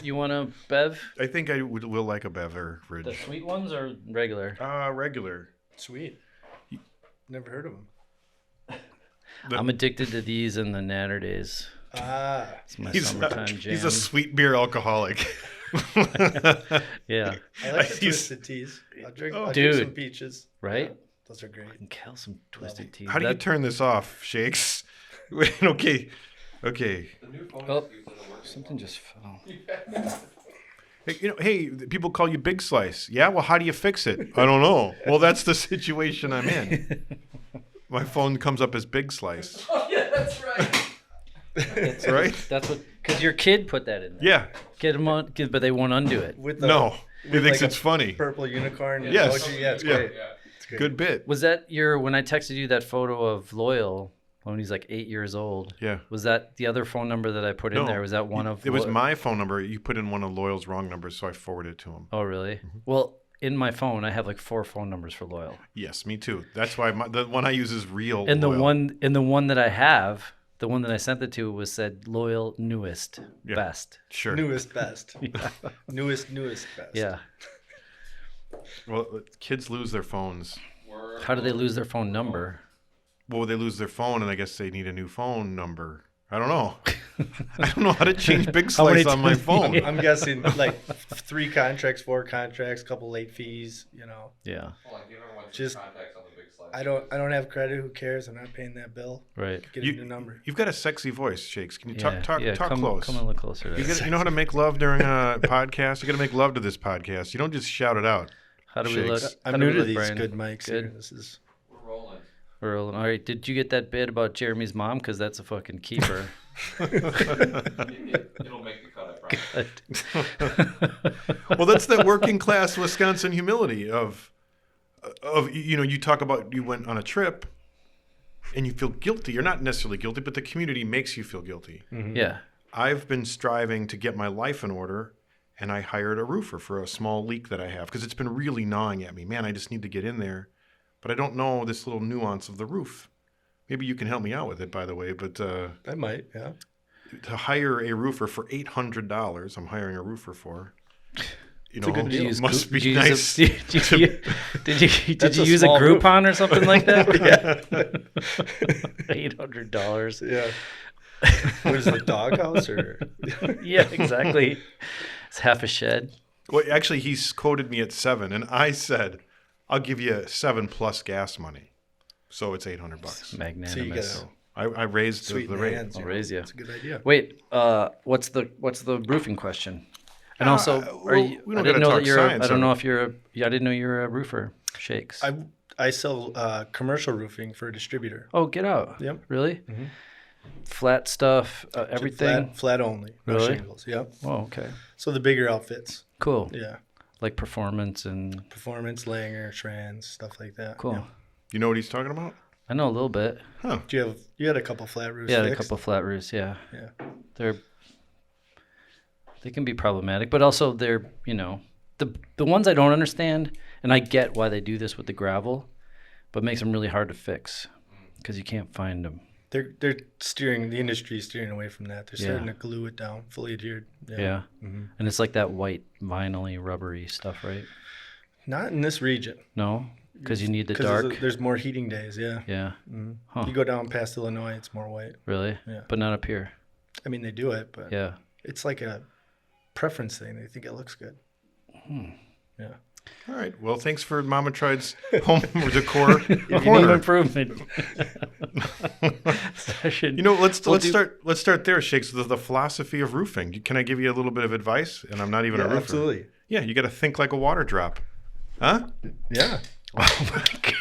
You want a bev? I think I will like a beverage. The sweet ones or regular? Regular. Sweet. Never heard of them. I'm addicted to these in the natter days. It's my summertime jam. He's a sweet beer alcoholic. Yeah. I like the twisted teas. I'll drink some peaches. Right? Yeah, those are great. I can kill some twisted teas. How do you turn this off, Shakes? Wait, okay. The new phone Something just fell. Hey, people call you Big Slice. Yeah, well, how do you fix it? I don't know. Well, that's the situation I'm in. My phone comes up as Big Slice. Oh, yeah, that's right. That's right? That's what, because your kid put that in there. Yeah. Get them on, but they won't undo it. No. He thinks it's funny. Purple unicorn. Yes. Emoji. Yeah, it's great. Yeah. It's great. Good bit. Was that when I texted you that photo of Loyal when he's like 8 years old? Yeah. Was that the other phone number that I put in there? Was that one of? It was my phone number. You put in one of Loyal's wrong numbers, so I forwarded it to him. Oh, really? Mm-hmm. Well, in my phone, I have like 4 phone numbers for Loyal. Yes, me too. That's why the one I use is real. And Loyal. the one that I have, the one that I sent it to was said Loyal newest best. Sure. Newest best. Newest best. Yeah. Well, kids lose their phones. How do they lose their phone number? Well, they lose their phone, and I guess they need a new phone number. I don't know. I don't know how to change Big Slice on my phone. I'm guessing like 3 contracts, 4 contracts, couple late fees. Yeah. Hold on, you never want Just- contacts on the Big Slice. I don't have credit. Who cares? I'm not paying that bill. Right. Get a new number. You've got a sexy voice, Shakes. Can you talk come close? Come a little closer. You know how to make love during a podcast? You got to make love to this podcast. You don't just shout it out. How do we look? Shakes. I'm How do new we to look, these Brian? good mics. Good. Here. This is. We're rolling. All right. Did you get that bit about Jeremy's mom? Because that's a fucking keeper. It'll make the cut, I promise. Well, that's that working class Wisconsin humility of you talk about you went on a trip and you feel guilty. You're not necessarily guilty, but the community makes you feel guilty. Mm-hmm. Yeah. I've been striving to get my life in order, and I hired a roofer for a small leak that I have because it's been really gnawing at me. Man, I just need to get in there, but I don't know this little nuance of the roof. Maybe you can help me out with it, by the way. But I might. Yeah. to hire a roofer for $800, I'm hiring a roofer for. It's a good deal. Must be nice. Did you use a small roof. Groupon or something like that? Yeah. $800. Yeah. What is it, doghouse or? Yeah, exactly. It's half a shed. Well, actually, he's quoted me at 7, and I said, "I'll give you 7 plus gas money." So it's $800. Magnanimous. So you I raised the Sweeten the rate. hands. I'll raise you. That's a good idea. Wait, what's the roofing question? And also, well, we don't I didn't gotta know talk that you're. science I don't of know it. if you're. I didn't know you're a roofer. Shakes. I sell commercial roofing for a distributor. Oh, get out. Yep. Really? Mhm. Flat stuff, everything. Flat only. No Really? shingles. Yep. Oh, okay. So the bigger outfits. Cool. Yeah. Like performance and Performance, Langer, Trans, stuff like that. cool. Yeah. You know what he's talking about? I know a little bit. You had a couple flat roofs. Yeah, a fixed? couple flat roofs. Yeah. Yeah. They can be problematic, but also they're the ones I don't understand, and I get why they do this with the gravel, but it makes them really hard to fix because you can't find them. They're steering the industry is steering away from that. They're starting Yeah. to glue it down, fully adhered. Yeah. Mhm. And it's like that white vinyl-y rubbery stuff, right? Not in this region. No, because you need the 'Cause dark. there's more heating days. Yeah. Yeah. Mhm. Huh. You go down past Illinois, it's more white. Really? Yeah. But not up here. I mean, they do it, but Yeah. it's like a preference thing. They think it looks good. Yeah. All right. Well, thanks for Mama Tried's home decor Home corner. improvement. Session. Let's start there, Shakes. The philosophy of roofing. Can I give you a little bit of advice? And I'm not even a roofer. Absolutely. Yeah, you got to think like a water drop, huh? Yeah. Oh my God.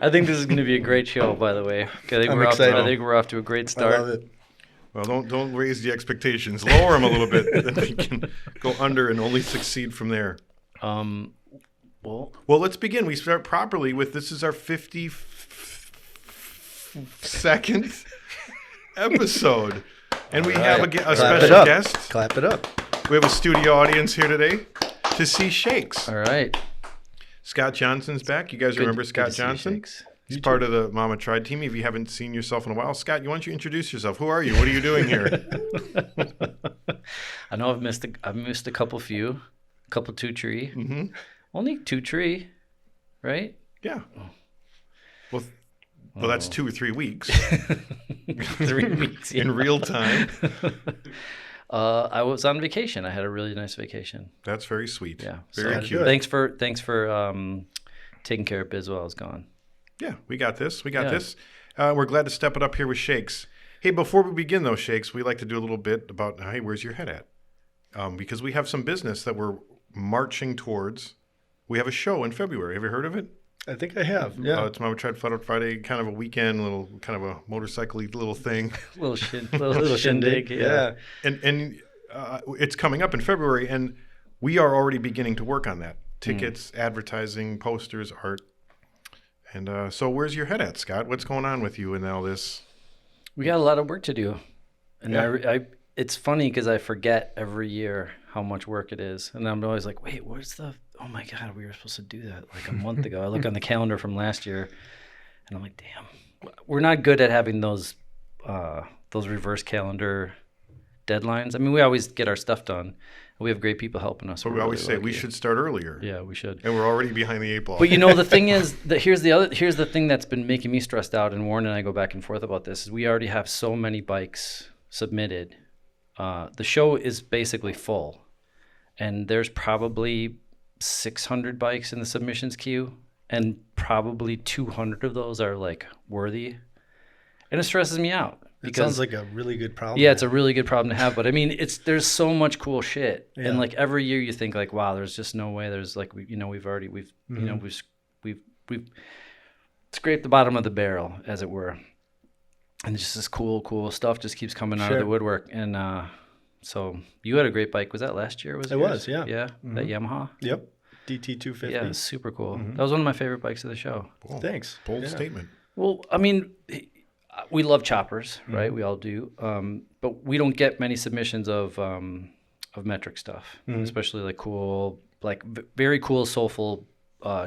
I think this is going to be a great show, by the way. I'm excited. I think we're off to a great I love start. it. Well, don't raise the expectations. Lower them a little bit, then we can go under and only succeed from there. Well, Well, let's begin. We start properly with this is our 52nd episode, and we have a Clap it special up. guest. Clap it up. We have a studio audience here today to see Shakes. all right. Scott Johnson's back. You guys remember Scott Johnson? Shakes. He's part of the Mama Tried team. If you haven't seen yourself in a while, Scott, why don't you introduce yourself? Who are you? What are you doing here? I know I've missed a couple 2 tree. Mm-hmm. Only 2 tree, right? Yeah. Well, that's 2 or 3 weeks 3 weeks in real time. I was on vacation. I had a really nice vacation. That's very sweet. Yeah, Very so cute. Thanks for taking care of Biz while I was gone. Yeah, we got this. We got Yeah. this. We're glad to step it up here with Shakes. Hey, before we begin, though, Shakes, we like to do a little bit about, hey, where's your head at? Because we have some business that we're marching towards. We have a show in February. Have you heard of it? I think I have. Yeah. It's Mama Tried Flat Out Friday, kind of a weekend, kind of a motorcycle-y little thing. little shindig. Yeah. And it's coming up in February, and we are already beginning to work on that. Tickets, advertising, posters, art. And so where's your head at, Scott? What's going on with you and all this? We got a lot of work to do. And Yeah. it's funny because I forget every year how much work it is. And I'm always like, wait, oh my God, we were supposed to do that like a month ago. I look on the calendar from last year and I'm like, damn, we're not good at having those reverse calendar deadlines. I mean, we always get our stuff done. We have great people helping us. But we We're always really say we lucky. should start earlier. Yeah, we should. And we're already behind the 8 ball. But you know, the thing is that here's the thing that's been making me stressed out, and Warren and I go back and forth about this, is we already have so many bikes submitted. The show is basically full, and there's probably 600 bikes in the submissions queue, and probably 200 of those are like worthy, and it stresses me out. It sounds like a really good problem. Yeah, it's a really good problem to have, but I mean, there's so much cool shit, Yeah. and like every year you think like, wow, there's just no way. There's like we've scraped the bottom of the barrel, as it were, and just this cool stuff just keeps coming out of the woodwork. And so you had a great bike. Was that last year? It was, yeah. Yeah, that Yamaha. Yep. DT250. Yeah, it was super cool. That was one of my favorite bikes of the show. Whoa, Thanks. Bold Yeah. statement. Well, I mean, we love choppers, right? We all do. But we don't get many submissions of metric stuff, especially like cool, like very cool, soulful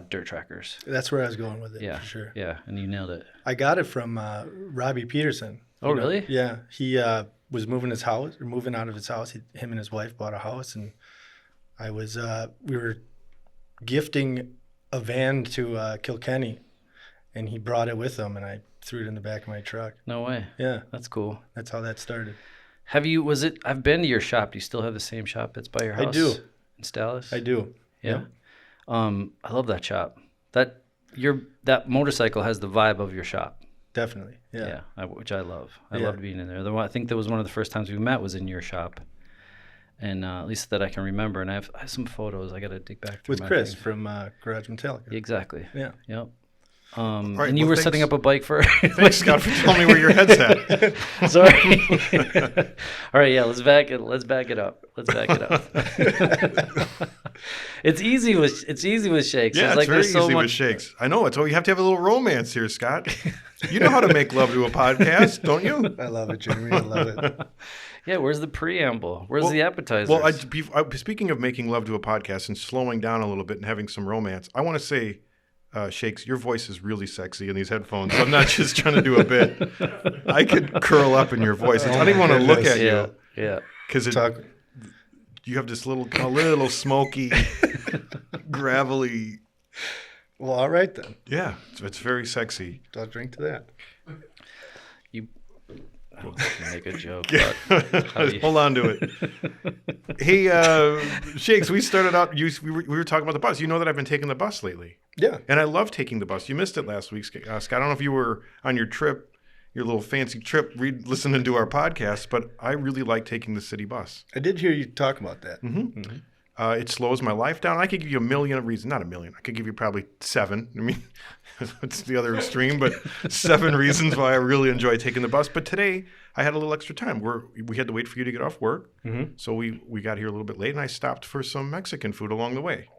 dirt trackers. That's where I was going with it, Yeah, for sure. Yeah, and you nailed it. I got it from Robbie Peterson. Oh, You know? really? Yeah. He was moving out of his house. Him and his wife bought a house, and we were gifting a van to Kilkenny, and he brought it with him, and I threw it in the back of my truck. No way. Yeah, That's cool. that's how that started. I've been to your shop. Do you still have the same shop that's by your house? I do. In Dallas? I do. Yeah. I love that shop. That motorcycle has the vibe of your shop. Definitely. Yeah. Which I love. I Yeah. loved being in there. I think that was one of the first times we met was in your shop, and at least that I can remember. And I have some photos. I got to dig back through With my Chris things. from Garage Metallica. Exactly. Yeah. Yep. right, and you well, were thanks. setting up a bike for. Thanks, Scott, for telling me where your head's at. Sorry. All right. Yeah. Let's back it up. It's easy with shakes. Yeah, it's it's like very there's so easy much. with Shakes. I know. You have to have a little romance here, Scott. You know how to make love to a podcast, don't you? I love it, Jeremy. I love it. Yeah. Where's the preamble? Where's the appetizers? Well, speaking of making love to a podcast and slowing down a little bit and having some romance, I want to say, Shakes, your voice is really sexy in these headphones. I'm not just trying to do a bit. I could curl up in your voice. I don't even want to look at yeah. you Yeah. because you have this little smoky, gravelly. Well, all right then. Yeah, it's very sexy. I'll drink to that. I don't make a joke. But Hold on to it. Hey, Shakes, we started out. We were talking about the bus. You know that I've been taking the bus lately, Yeah. and I love taking the bus. You missed it last week, Scott. I don't know if you were on your trip, your little fancy trip, listening to our podcast, but I really like taking the city bus. I did hear you talk about that. It slows my life down. I could give you a million of reasons. Not a million. I could give you probably 7. I mean, it's the other extreme, but 7 reasons why I really enjoy taking the bus. But today, I had a little extra time. We had to wait for you to get off work. So we got here a little bit late, and I stopped for some Mexican food along the way.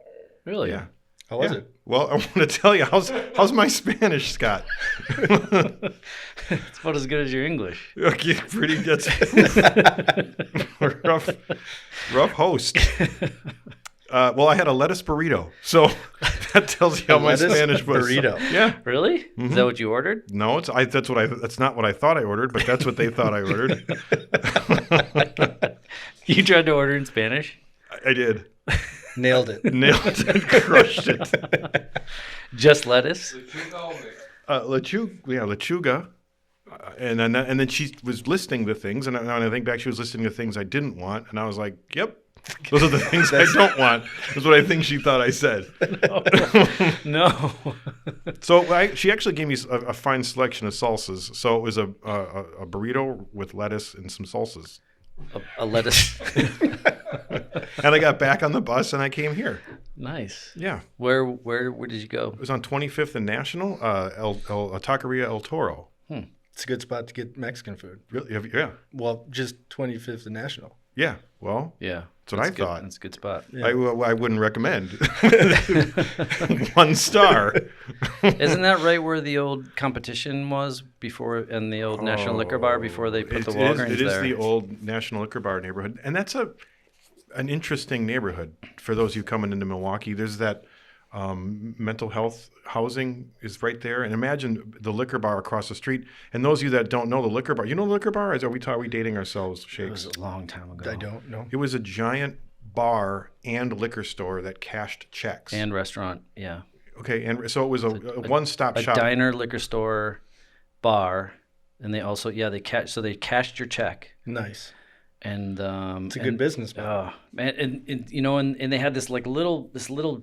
Really? Yeah. How was it? Well, I want to tell you, how's my Spanish, Scott? It's about as good as your English. Okay, rough host. Well, I had a lettuce burrito, so that tells you how my lettuce Spanish was. burrito. Yeah. Really? Is that what you ordered? No, that's not what I thought I ordered, but that's what they thought I ordered. You tried to order in Spanish? I did. Nailed it. Nailed it. Crushed it. Just lettuce? Lechuga. And then she was listing the things, and I think back she was listing the things I didn't want, and I was like, yep. Those are the things I don't want. That's what I think she thought I said. No. So she actually gave me a fine selection of salsas. So it was a burrito with lettuce and some salsas. A lettuce. And I got back on the bus and I came here. Nice. Yeah. Where did you go? It was on 25th and National, Taqueria El Toro. It's a good spot to get Mexican food. Really? Yeah. Well, just 25th and National. Yeah. Well, Yeah. that's what I thought. That's a good spot. Yeah. I wouldn't recommend. 1 star. Isn't that right where the old competition was before, and the old National Liquor Bar before they put the Walgreens It is there? the old National Liquor Bar neighborhood, and that's an interesting neighborhood for those of you coming into Milwaukee. There's that mental health housing is right there, and imagine the liquor bar across the street. And those of you that don't know the liquor bar, you know the liquor bar? Are we dating ourselves, It Shakes? was a long time ago. I don't know. It was a giant bar and liquor store that cashed checks. And restaurant, yeah. Okay, and so it was a one-stop A shop. diner, liquor store, bar, and they also they cashed your check. Nice. And It's a good business. Oh man, and you know, and they had this little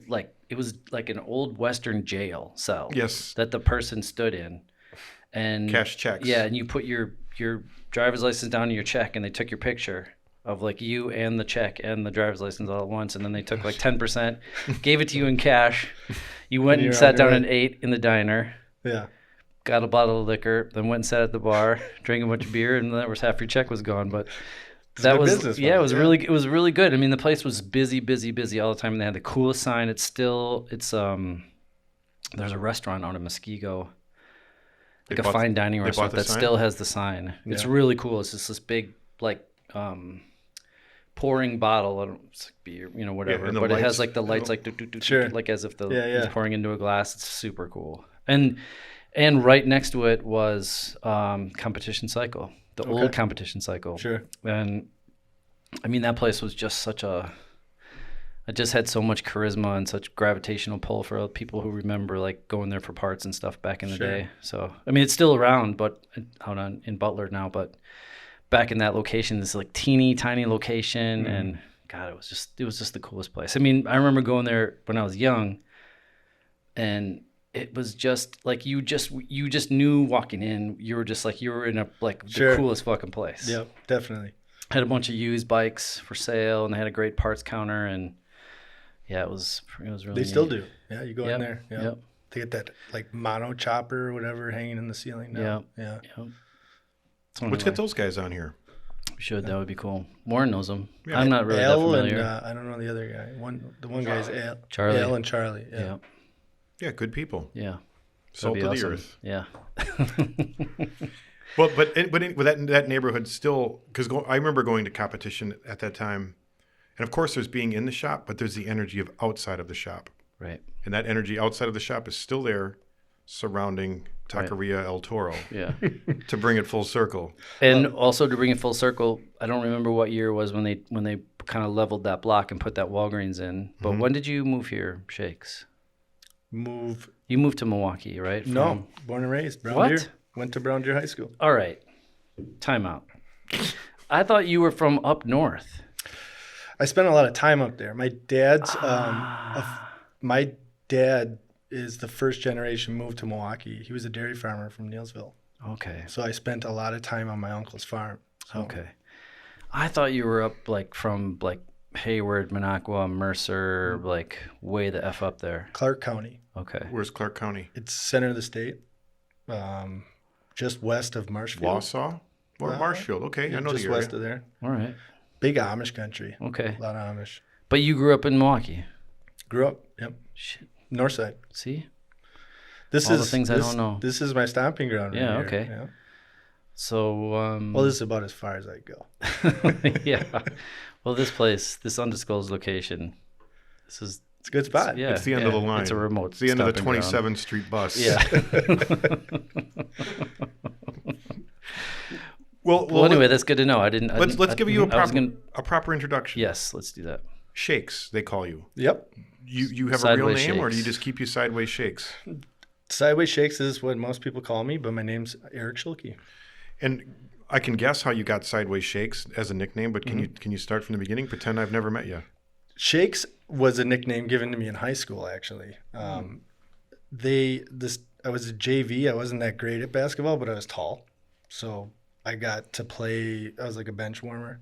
like, it was like an old Western jail cell. Yes. That the person stood in, and Cash checks. Yeah, and you put your driver's license down to your check, and they took your picture of like you and the check and the driver's license all at once, and then they took like 10%, gave it to you in cash. You went and You're sat on down your and ate in the diner. Yeah. Got a bottle of liquor, then went and sat at the bar, drank a bunch of beer, and that was half your check was gone. But that good was business it was model, it was really good. I mean, the place was busy all the time, and they had the coolest sign. It's there's a restaurant out in Muskego, like a fine dining restaurant that still has the sign. It's really cool. It's just this big like pouring bottle. I don't it's like beer, whatever. and the but it lights- has like the lights like Sure. like as if Yeah. it's pouring into a glass. It's super cool. And right next to it was Competition Cycle, the old Competition Cycle. Sure. And I mean, that place was just it just had so much charisma and such gravitational pull for people who remember like going there for parts and stuff back in the day. So, I mean, it's still around, but out in Butler now, but back in that location, this like teeny tiny location. And God, it was just the coolest place. I mean, I remember going there when I was young, and it was just like you just knew walking in, you were just like you were in the coolest fucking place. Yep, definitely. Had a bunch of used bikes for sale, and they had a great parts counter, and yeah, it was really. They still neat. do. Yeah, you go in there. Yep. Yep. They get that like mono chopper or whatever hanging in the ceiling now. Yeah. Yep. Let's get those guys on here. We should. That would be cool. Warren knows them. Yeah. I'm not really Al that familiar. and I don't know the other guy. The one guy's Al. Charlie. Al and Charlie. Yeah. Yeah. Yeah, good people. Yeah. Salt That'd of be the awesome. earth. Yeah. Well, but that neighborhood still, because I remember going to competition at that time, and of course there's being in the shop, but there's the energy of outside of the shop, Right. and that energy outside of the shop is still there, surrounding Taqueria El Toro, Yeah. to bring it full circle. And also to bring it full circle, I don't remember what year it was when they kind of leveled that block and put that Walgreens in. But when did you move here, Shakes? You moved to Milwaukee, right? No, born and raised. Brown What? Deer. Went to Brown Deer High School. All right. Time out. I thought you were from up north. I spent a lot of time up there. My dad's my dad is the first generation moved to Milwaukee. He was a dairy farmer from Neilsville. Okay. So I spent a lot of time on my uncle's farm. So Okay. I thought you were up like from like Hayward, Minocqua, Mercer, like way the F up there. Clark County. Okay. Where's Clark County? It's center of the state. Just west of Marshfield. Wausau or Marshfield? Okay, I know just the area. west of there. All right. Big Amish country. Okay. A lot of Amish. But you grew up in Milwaukee. Grew up. Yep. Shit. North side. See? This All is the things I don't know. This is my stomping ground. Yeah, right here. okay. Yeah. So, Well, this is about as far as I go. yeah. Well, this place, this undisclosed location, This is It's a good spot. yeah. It's the end of the line. It's a remote. It's the end of the stopping ground. 27th Street bus. Yeah. Well, Anyway, that's good to know. let's give you I was gonna- a proper introduction. Yes, let's do that. Shakes, they call you. Yep. You have a real Sideways name, or do you Shakes. just keep you Sideways Shakes? Sideways Shakes is what most people call me, but my name's Eric Schulke. And I can guess how you got Sideways Shakes as a nickname, but can you start from the beginning? Pretend I've never met you. Shakes was a nickname given to me in high school, actually. I was a JV. I wasn't that great at basketball, but I was tall. So I got to play. I was like a bench warmer.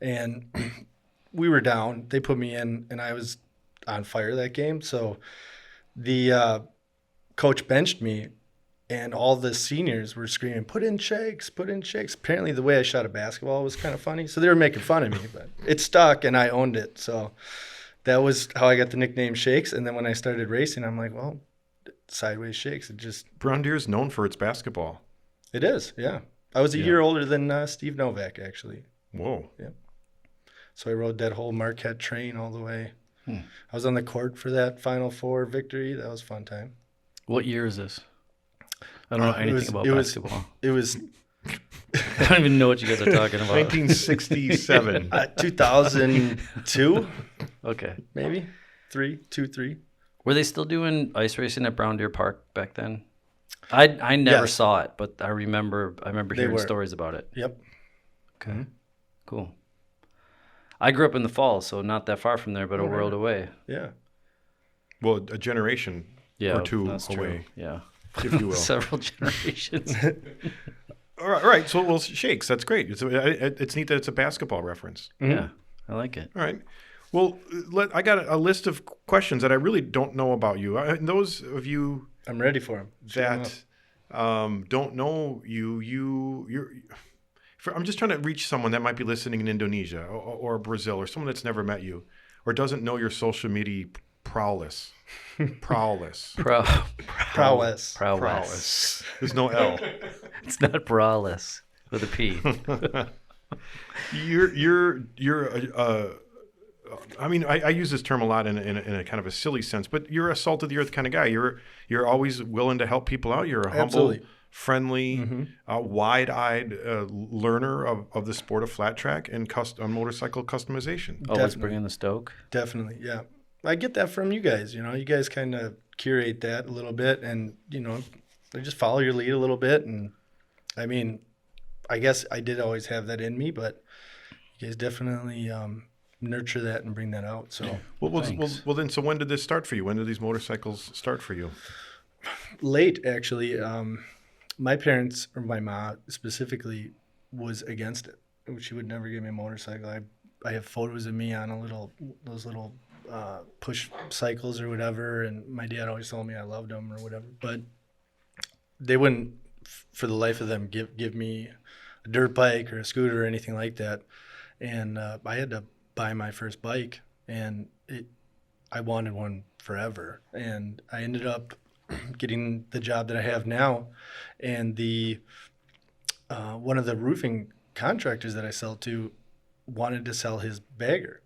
And we were down. They put me in, and I was on fire that game. So the coach benched me, and all the seniors were screaming, "Put in Shakes, put in Shakes." Apparently the way I shot a basketball was kind of funny. So they were making fun of me, but it stuck, and I owned it. So that was how I got the nickname Shakes. And then when I started racing, I'm like, well, Sideways Shakes. Brown Deer is known for its basketball. It is, yeah. I was a year older than Steve Novak, actually. Whoa. So I rode that whole Marquette train all the way. I was on the court for that Final Four victory. That was a fun time. What year is this? I don't know anything about basketball. It was I don't even know what you guys are talking about. 1967. 2002, Okay. maybe 3. Were they still doing ice racing at Brown Deer Park back then? I never Yes. saw it, but I remember hearing were. stories about it. Yep. Okay. Cool. I grew up in the Falls, so not that far from there, but a world away. Yeah. Well, a generation Yeah, or two that's true. away, Yeah. if you will. Several generations. All right. So, well, Shakes, that's great. It's neat that it's a basketball reference. Yeah, I like it. All right. Well, I got a list of questions that I really don't know about you. And those of you I'm ready for him. that don't know I'm just trying to reach someone that might be listening in Indonesia or Brazil, or someone that's never met you or doesn't know your social media prowess. Prowess. Prowess. Prowess. There's no L. It's not braless with a P. I mean, I use this term a lot in a kind of a silly sense, but you're a salt of the earth kind of guy. You're always willing to help people out. You're a humble, Absolutely. friendly, wide-eyed learner of the sport of flat track and motorcycle customization. Always Definitely. bringing the stoke. Definitely, yeah. I get that from you guys. You guys kind of curate that a little bit, and I just follow your lead a little bit. And I mean, I guess I did always have that in me, but you guys definitely nurture that and bring that out. So Well, then, so when did this start for you? When did these motorcycles start for you? late, actually. My parents, or my mom specifically, was against it. She would never give me a motorcycle. I have photos of me on those little push cycles or whatever, and my dad always told me I loved them or whatever. But they wouldn't, for the life of them, give me a dirt bike or a scooter or anything like that. And I had to buy my first bike, and I wanted one forever. And I ended up getting the job that I have now, and the one of the roofing contractors that I sell to wanted to sell his bagger,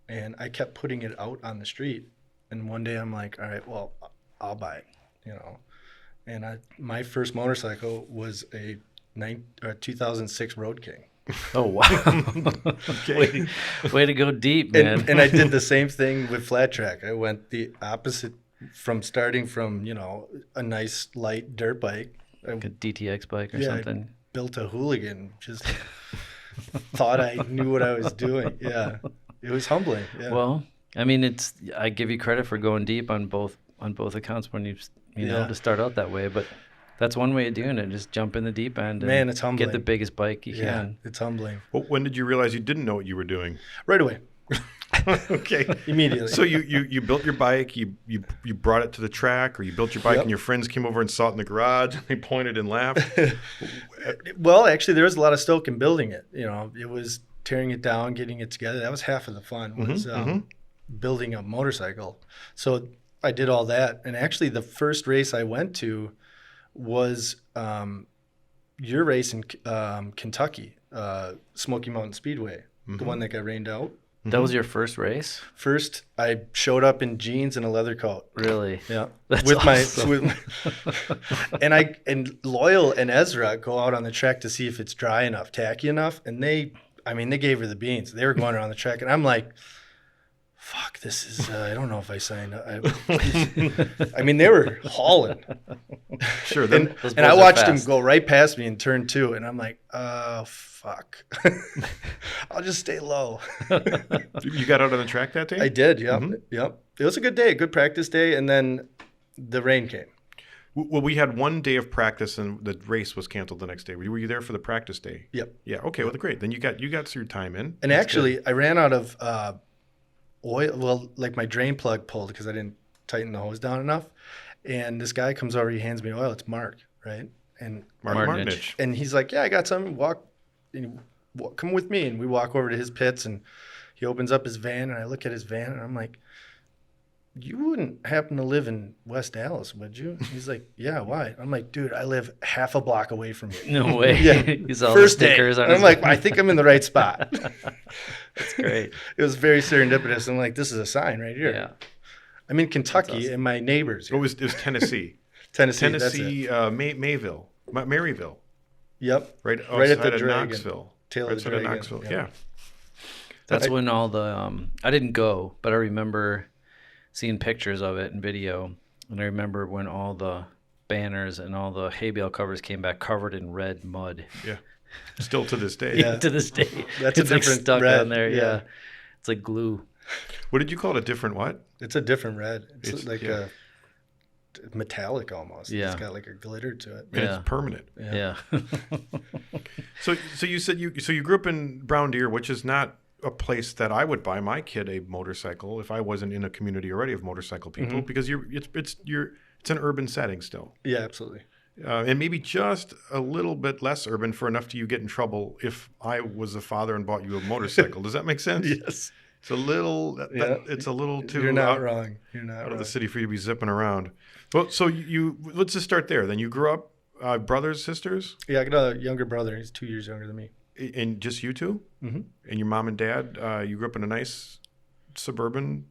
and I kept putting it out on the street. And one day I'm like, all right, well, I'll buy it, And my first motorcycle was a 2006 Road King. Oh, wow. Okay. Way to go deep, man. And I did the same thing with flat track. I went the opposite from starting from, a nice light dirt bike. Like a DTX bike or I something. built a hooligan, just thought I knew what I was doing. Yeah. It was humbling. Yeah. Well, I mean, I give you credit for going deep on both accounts when you Yeah. to start out that way, but that's one way of doing it. Just jump in the deep end and Man, it's humbling. get the biggest bike you yeah, can. it's humbling. Well, when did you realize you didn't know what you were doing? Right away. Okay. Immediately. So you built your bike, you brought it to the track, or you built your bike Yep. and your friends came over and saw it in the garage and they pointed and laughed. Well, actually, there was a lot of stoke in building it. It was tearing it down, getting it together. That was half of the fun, was building a motorcycle. So I did all that. And actually, the first race I went to was your race in Kentucky, Smoky Mountain Speedway, the one that got rained out. That was your first race? First, I showed up in jeans and a leather coat. Really? Yeah, That's with awesome. and Loyal and Ezra go out on the track to see if it's dry enough, tacky enough, and they gave her the beans. They were going around the track, and I'm like, "Fuck, this is." I don't know if I signed up. They were hauling, Sure. and Those I boys are watched him fast. go right past me in turn 2, and I'm like, "Oh fuck, I'll just stay low." You got out on the track that day? I did. Yep. Yep. It was a good day, a good practice day, and then the rain came. Well, we had one day of practice, and the race was canceled the next day. Were you there for the practice day? Yep. Yeah. Okay. Well, great. Then you got your time in. And actually, I ran out of oil. Well, like my drain plug pulled because I didn't tighten the hose down enough. And this guy comes over, he hands me oil. It's Mark, right? And Martinich. and he's like, "Yeah, I got some. Come with me." And we walk over to his pits, and he opens up his van, and I look at his van, and I'm like, "You wouldn't happen to live in West Dallas, would you?" He's like, "Yeah, why?" I'm like, "Dude, I live half a block away from you." No way. Yeah. He's all First the day. stickers on And his I'm like, "I think I'm in the right spot." That's great. It was very serendipitous. I'm like, "This is a sign right here." Yeah. I'm in Kentucky, That's awesome. and my neighbors. It was Tennessee. Tennessee. That's it. Tennessee, Mayville, Maryville, Yep. right Right at outside the of Dragon. Knoxville. Tail Right of the outside of Dragon. Knoxville. Yeah. Yeah. That's when all the I didn't go, but I remember seeing pictures of it and video, and I remember when all the banners and all the hay bale covers came back covered in red mud. Yeah. Still to this day. Yeah. To this day, That's a it's like different stuck red, on there. yeah. Yeah, it's like glue. What did you call it? A different what? It's a different red. It's It's- like yeah. a metallic almost. Yeah. It's got like a glitter to it. And Yeah. it's permanent. Yeah. So you said you grew up in Brown Deer, which is not a place that I would buy my kid a motorcycle if I wasn't in a community already of motorcycle people, because it's an urban setting still. Yeah, absolutely. And maybe just a little bit less urban for enough to you get in trouble if I was a father and bought you a motorcycle. Does that make sense? Yes. It's a little. Yeah. It's a little too. You're not out, wrong. You're not out wrong. of the city for you to be zipping around. Well, so you let's just start there. Then you grew up, brothers, sisters, Yeah, I got a younger brother. He's 2 years younger than me. and just you two, Mhm. and your mom and dad. You grew up in a nice suburban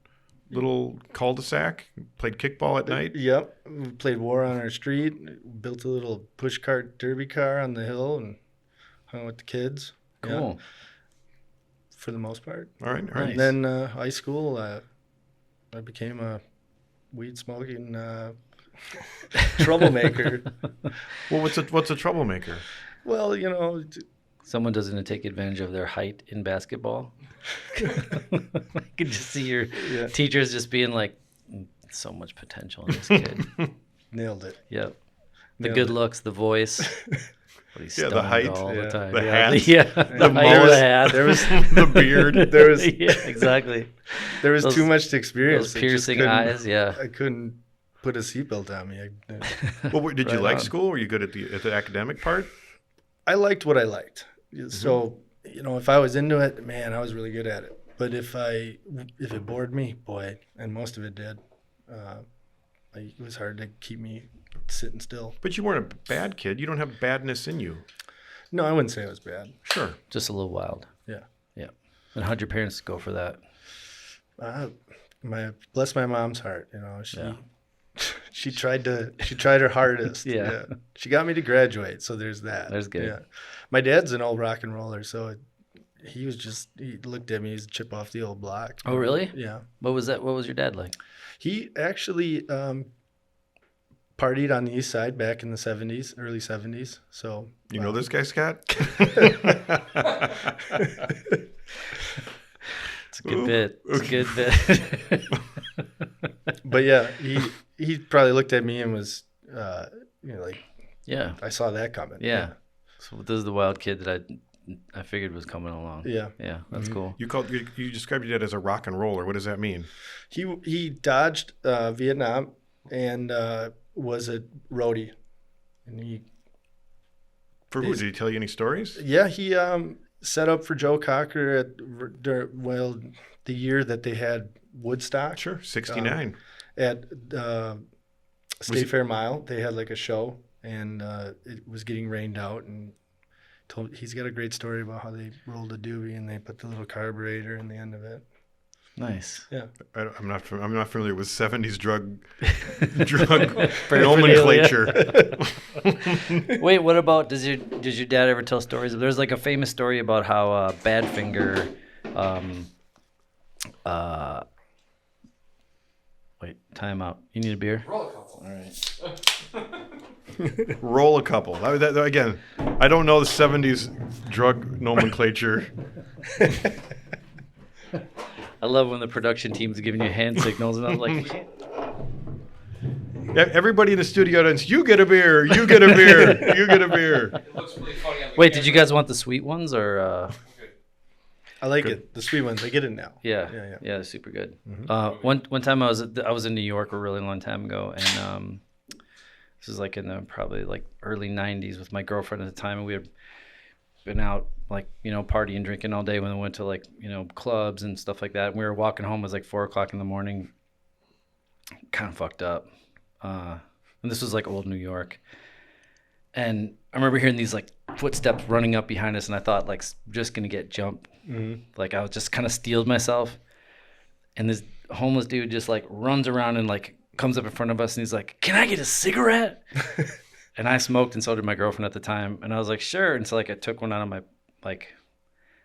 little cul-de-sac. Played kickball at night. Yep. We played war on our street. Built a little pushcart derby car on the hill and hung with the kids. Yeah, Cool. for the most part. All right. All right. Nice. And then high school, I became a weed smoking troublemaker. Well, what's a troublemaker? Well, you know, Someone doesn't take advantage of their height in basketball. I could just see your Yeah. teachers just being like, so much potential in this kid. nailed it. Yep. The Nailed good it. looks, the voice. But he's Yeah, the stoned height, all yeah. the time. The yeah. hat, Yeah. the height, mullet, the hat. There was the beard. there was yeah, exactly. there was Those- too much to experience. Those I just piercing couldn't- eyes. Yeah. I couldn't put a seatbelt on me. Well, did you Right like on. school? Were you good at the academic part? I liked what I liked. So, you know, if I was into it, man, I was really good at it. But if it bored me, boy, and most of it did, it was hard to keep me sitting still. But you weren't a bad kid. You don't have badness in you. No, I wouldn't say it was bad. Sure. Just a little wild. Yeah. Yeah. And how'd your parents go for that? Bless my mom's heart. You know, Yeah. she tried her hardest. Yeah. She got me to graduate, so there's that. There's good. Yeah. My dad's an old rock and roller, so he looked at me as a chip off the old block. Oh, really? Yeah. What was that? What was your dad like? He actually partied on the east side back in the 70s, early 70s. So You know this guy, Scott? It's a good bit. It's a good bit. But yeah, he probably looked at me and was like, yeah. I saw that coming. Yeah. So this is the wild kid that I figured was coming along. Yeah. Yeah. That's cool. You described your dad as a rock and roller. What does that mean? He dodged Vietnam and was a roadie. And For who? Did he tell you any stories? he set up for Joe Cocker at the year that they had Woodstock. Sure. 69. At State he- Fair Mile, they had like a show, and it was getting rained out, and He's got a great story about how they rolled a doobie and they put the little carburetor in the end of it. Nice. Yeah. I'm not familiar with 70s drug nomenclature. Wait, what about does your dad ever tell stories? There's like a famous story about how Badfinger wait, time out. You need a beer? Roll a couple. All right. Roll a couple. Again, I don't know the 70s drug nomenclature. I love when the production team's giving you hand signals, and I'm like, Everybody in the studio audience, you get a beer, you get a beer, you get a beer. It looks really funny on the wait, did you camera. guys want the sweet ones or? I like it. The sweet ones. I get it now. Yeah, Yeah. they're super good. One time I was in New York a really long time ago, and this is like in the probably like early '90s with my girlfriend at the time, and we had been out like partying, drinking all day when we went to like clubs and stuff like that. And we were walking home. It was like 4:00 in the morning. Kind of fucked up, and this was like old New York. And I remember hearing these like footsteps running up behind us, and I thought like just gonna get jumped. Like I was just kind of steeled myself, and this homeless dude just like runs around and like comes up in front of us, and he's like, "Can I get a cigarette?" And I smoked, and so did my girlfriend at the time. And I was like, "Sure." And so like I took one out of my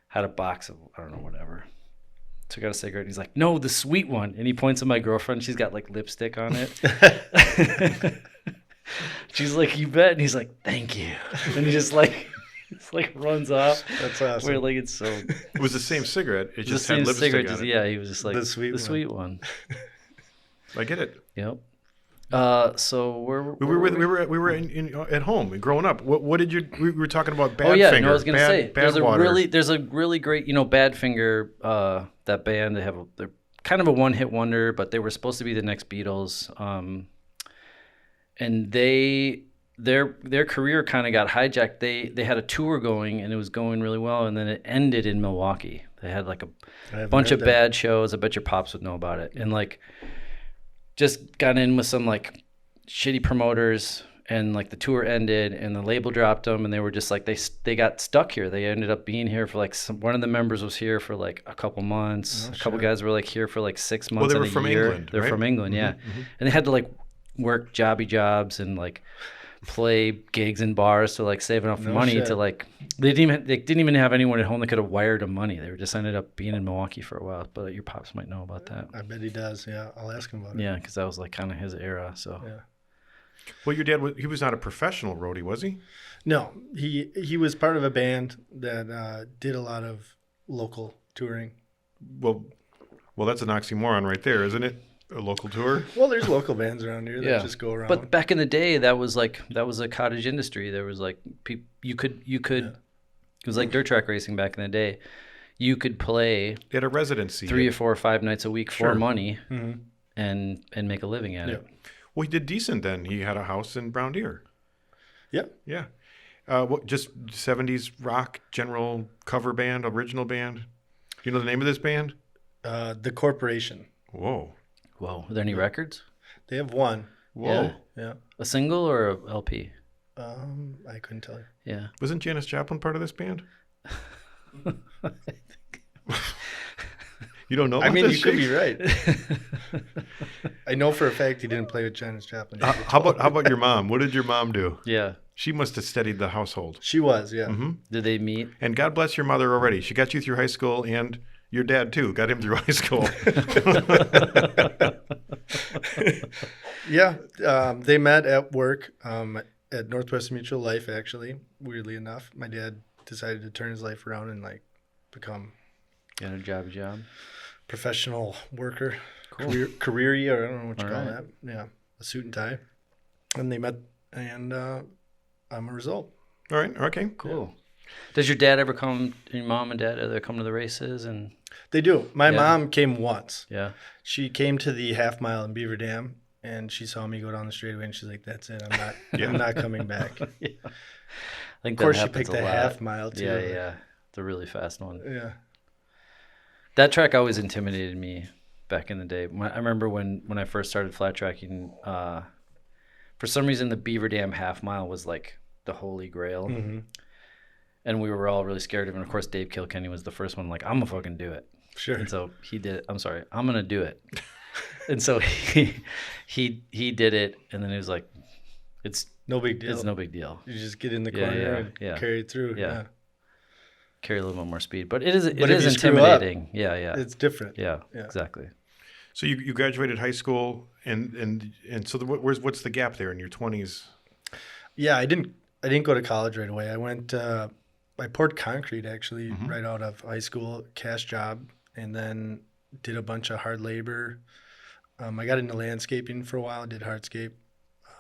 had a box of I don't know whatever. Took out a cigarette. And he's like, "No, the sweet one." And he points at my girlfriend. She's got like lipstick on it. She's like, "You bet." And he's like, "Thank you." And he just like. It's like runs off. That's awesome. We're like it's so. It was the same cigarette. It The just same had lipstick cigarette. on it. Yeah, he was just like The sweet one. one. I get it. Yep. So We were at home growing up. What did you? We were talking about Badfinger. Oh yeah, no, I was gonna say Bad Water. there's a really great Badfinger that band. They're kind of a one-hit wonder, but they were supposed to be the next Beatles. And their career kind of got hijacked. They had a tour going and it was going really well, and then it ended in Milwaukee. They had like a bunch of bad shows. I bet your pops would know about it. And like just got in with some like shitty promoters, and like the tour ended and the label dropped them, and they were just like they got stuck here. They ended up being here for like one of the members was here for like a couple months. A couple guys were like here for like 6 months. Well, they were and a from year. England. They're right? from England, yeah. And they had to like work jobby jobs and like play gigs in bars to like save enough money shit. to like they didn't even have anyone at home that could have wired them money. They were just ended up being in Milwaukee for a while. But your pops might know about that. I bet he does. Yeah, I'll ask him about it. Yeah, because that was like kind of his era. So Yeah. Well, your dad he was not a professional roadie, was he? No, he was part of a band that did a lot of local touring. Well, that's an oxymoron right there, isn't it? A local tour. Well, there's local bands around here that just go around. But back in the day, that was a cottage industry. There was like you could it was like dirt track racing back in the day. You could play They had a residency. 3 or 4 or 5 nights a week Sure. for money Mhm. and make a living at it. Well, he did decent then. He had a house in Brown Deer. Yep. Yeah. What? Just 70s rock, general cover band, original band. Do you know the name of this band? The Corporation. Whoa. Whoa, are there any records? They have one. Whoa. Yeah. A single or a LP? I couldn't tell you. Yeah. Wasn't Janis Joplin part of this band? You don't know? I about mean, this, you could Jake? be right. I know for a fact he didn't play with Janis Joplin. How about your mom? What did your mom do? Yeah. She must have steadied the household. She was, yeah. Did they meet? And God bless your mother already. She got you through high school, and your dad too got him through high school. Yeah, they met at work at Northwest Mutual Life, actually, weirdly enough. My dad decided to turn his life around and like become Got a job. professional worker, Cool. career-y, or I don't know what you All call right. that. Yeah, a suit and tie. And they met, and I'm a result. All right. Okay. Cool. Does your dad ever come? Your mom and dad ever come to the races? And They do. My Yeah. mom came once. yeah. She came to the half mile in Beaver Dam, and she saw me go down the straightaway, and she's like, "That's it. I'm not. I'm not coming back." Yeah. I think Of course, that she happens picked a a lot. half mile too. Yeah. The really fast one. Yeah. That track always intimidated me back in the day. I remember when I first started flat tracking, for some reason the Beaver Dam half mile was like the holy grail. Mm-hmm. and we were all really scared of him. And of course, Dave Kilkenny was the first one. Like, I'm gonna fucking do it. Sure. And so he did it. I'm sorry, I'm gonna do it. And so he did it, and then he was like, it's No big deal. it's no big deal. You just get in the Yeah, corner yeah, and yeah. carry it through. Yeah. Yeah. Carry a little bit more speed, but it is But if you screw up, intimidating. Yeah. It's different. Yeah, Yeah. exactly. So you graduated high school, and so what's the gap there in your 20s? Yeah, I didn't go to college right away. I went I poured concrete actually Mm-hmm. right out of high school, cash job, and then did a bunch of hard labor. I got into landscaping for a while, did hardscape.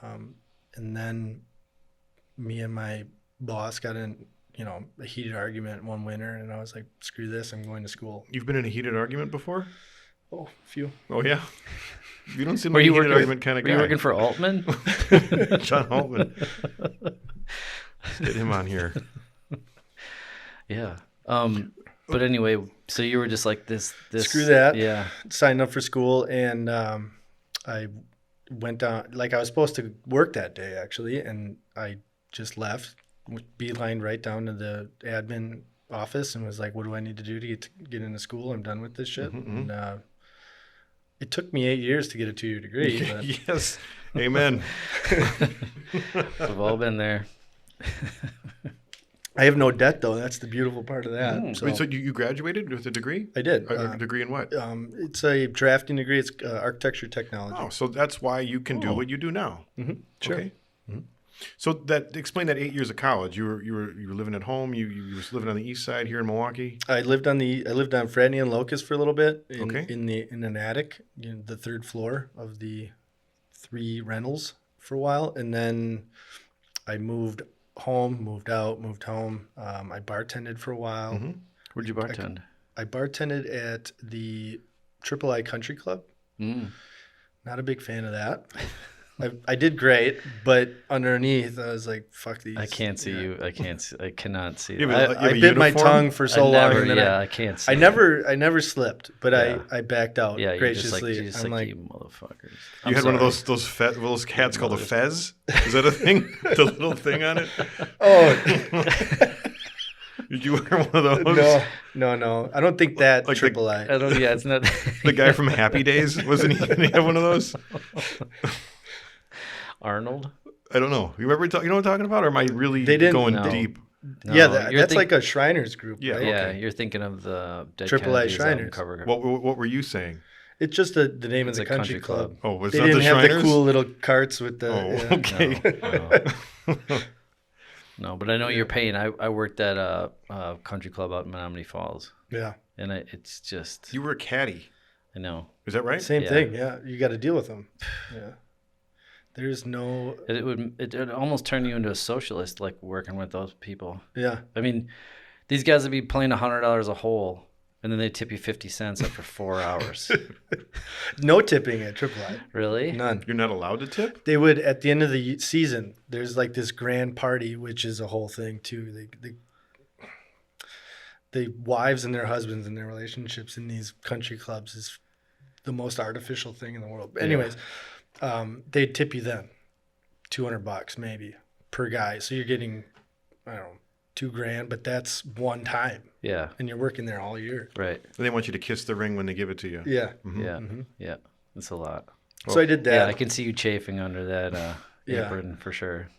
And then me and my boss got in, a heated argument one winter, and I was like, screw this, I'm going to school. You've been in a heated argument before? Oh, a few. Oh yeah. You don't seem Were like you a heated working? argument kind of Were guy. you working for Altman? John Altman. Let's get him on here. Yeah. But anyway, so you were just like this. Screw that. Yeah. Signed up for school, and I went down, like I was supposed to work that day actually, and I just left, beelined right down to the admin office and was like, what do I need to do to get into school? I'm done with this shit. Mm-hmm. And it took me 8 years to get a 2-year degree. But Yes. Amen. We've all been there. I have no debt though. That's the beautiful part of that. Wait, so you graduated with a degree? I did. A degree in what? It's a drafting degree. It's architecture technology. Oh, so that's why you can do what you do now. Mm-hmm. Sure. Okay. So explain that 8 years of college. You were living at home. You were living on the east side here in Milwaukee. I lived on Fratney and Locust for a little bit Okay. in an attic, the third floor of the 3 rentals for a while, and then I moved home, moved out, moved home. I bartended for a while. Mm-hmm. Where'd you bartend? I bartended at the III Country Club. Not a big fan of that. I did great, but underneath I was like, "Fuck these." I can't see you. I cannot see. You have I, a- you have I a bit my uniform? tongue for so long, never, and then I can't see. I never slipped, but Yeah. I backed out Yeah, graciously. you're just I'm like like, you motherfuckers. You had one of those hats called a fez. Is that a thing? The little thing on it. oh Did you wear one of those? no. I don't think that Like triple I. I don't. Yeah, it's not. The guy from Happy Days, wasn't he? Didn't he have one of those? Arnold. I don't know. You remember? You know what I'm talking about? Or am I really They didn't- going No. deep? No, Yeah, you're that's think- like a Shriners group. Yeah, right? Yeah, okay. you're thinking of the Dead Triple A Kennedys album Shriners. cover. What were you saying? It's just the name It's of a the country country club. club. Oh, was They that didn't the have Shriners? the cool little carts with the. Oh, yeah. okay. No, but I know you're paying. I worked at a country club out in Menominee Falls, Yeah, and it's just. You were a caddy. I know. Is that right? same Yeah. thing. Yeah, you got to deal with them. Yeah, there's no. It almost turned you into a socialist, like working with those people. Yeah, I mean, these guys would be playing $100 a hole, and then they tip you 50 cents after 4 hours. no tipping at Triple I. Really? None. You're not allowed to tip? They would at the end of the season. There's like this grand party, which is a whole thing too. The wives and their husbands and their relationships in these country clubs is the most artificial thing in the world. But anyways, they'd tip you then $200 maybe per guy. So you're getting, I don't know, $2,000, but that's one time, Yeah. and you're working there all year. Right. And they want you to kiss the ring when they give it to you. Yeah. Yeah. Yeah. That's a lot. So I did that. Yeah, I can see you chafing under that Yeah. apron for sure.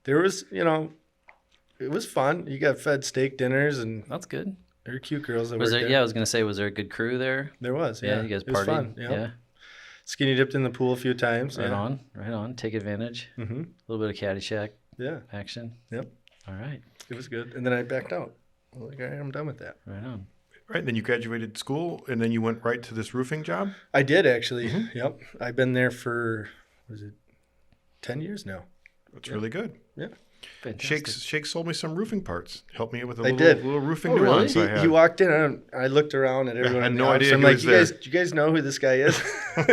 There was, it was fun. You got fed steak dinners, and That's good. there were cute girls that Was worked there? there. Yeah, I was gonna say, was there a good crew there? There was. Yeah, Yeah, you guys it was partied. fun. Yeah. Yeah. Skinny dipped in the pool a few times. Right yeah. on. Right on. Take advantage. Mm-hmm. A little bit of Caddyshack Yeah. action. Yep. All right. It was good. And then I backed out. I was like, all right, I'm done with that. Right on. Right. Then you graduated school, and then you went right to this roofing job. I did actually. Mm-hmm. Yep. I've been there for, 10 years now? That's really good. Yeah. Fantastic. Shake sold me some roofing parts. Helped me with a I little, did. little roofing Oh, really? nuance I had. He walked in, and I looked around at everyone. I had in the no office. idea I'm he like, was do you guys know who this guy is?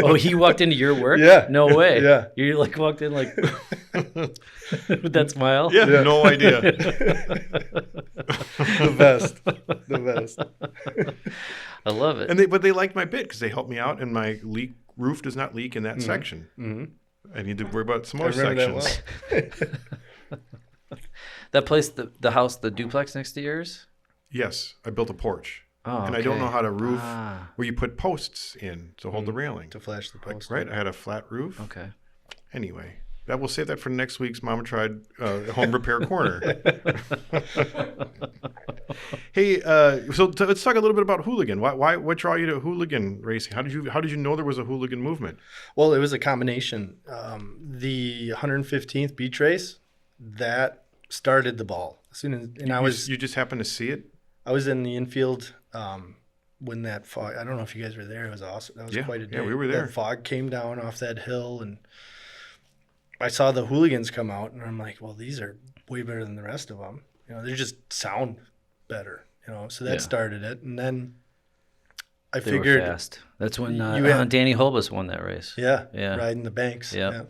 Oh, he walked into your work? Yeah. No way. Yeah. You like walked in like with that smile? Yeah, no idea. The best. The best. I love it. But they liked my bit because they helped me out, and my roof does not leak in that section. Mm-hmm. I need to worry about some I more remember sections. that well. That place, the house, the duplex next to yours? Yes, I built a porch. Oh, And I don't okay. know how to roof Ah, where you put posts in to hold the railing. To flash the post. Right? I had a flat roof. okay. Anyway, that we'll save that for next week's Mama Tried Home Repair Corner. Hey, let's talk a little bit about hooligan. What draw you to hooligan racing? How did you know there was a hooligan movement? Well, it was a combination. The 115th beach race, that started the ball. As soon as, and You just happened to see it? I was in the infield when that fog. I don't know if you guys were there. It was awesome. That was quite a day. Yeah, we were there. That fog came down off that hill, and I saw the hooligans come out, and I'm like, well, these are way better than the rest of them. You know, they just sound better. You know, so that Yeah. started it, and then I They figured, were fast. That's when You had- Danny Holbus won that race. yeah, Yeah. riding the banks. Yep.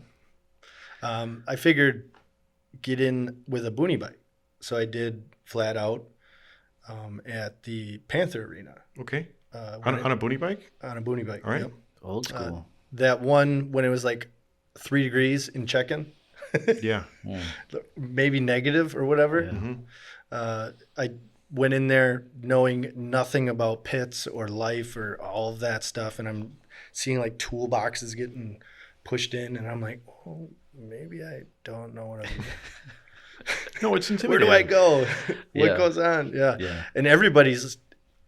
Yeah. I figured get in with a boonie bike, so I did flat out at the Panther Arena Okay. when On a boonie bike? on a boonie bike. All right. Yep. Old school. That one when it was like 3 degrees in check-in, Yeah. maybe negative or whatever. Yeah. Mm-hmm. I went in there knowing nothing about pits or life or all of that stuff, and I'm seeing like toolboxes getting pushed in, and I'm like, oh, maybe I don't know what I'm doing. No, it's Where intimidating. do I go? What Yeah. goes on? Yeah. Yeah. And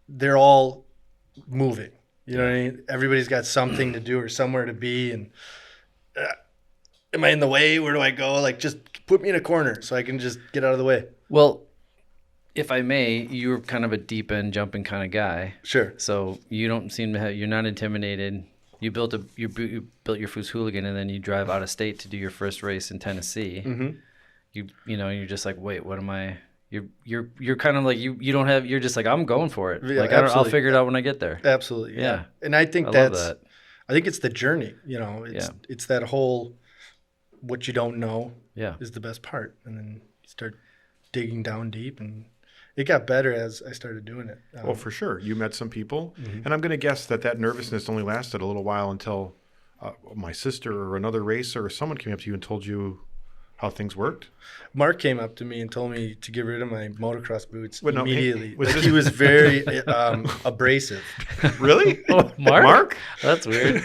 they're all moving. You know what I mean? Everybody's got something to do or somewhere to be. And am I in the way? Where do I go? Like, just put me in a corner so I can just get out of the way. Well, if I may, you're kind of a deep end jumping kind of guy. Sure. So you don't seem to have. You're not intimidated. You built your Foos Hooligan, and then you drive out of state to do your first race in Tennessee. Mm-hmm. You're just like, wait, what am I? You're kind of like you don't have. You're just like, I'm going for it. Yeah, like I'll absolutely. figure it out when I get there. Absolutely. Yeah. Yeah. And I think I love that's, that. I think it's the journey. You know, it's that whole what you don't know Yeah. is the best part. And then you start digging down deep, and it got better as I started doing it. Well, for sure. You met some people. Mm-hmm. And I'm going to guess that nervousness only lasted a little while until my sister or another racer or someone came up to you and told you how things worked. Mark came up to me and told me to get rid of my motocross boots Wait, no, hey, immediately. was Like, this- he was very abrasive. Really? Oh, Mark? That's weird.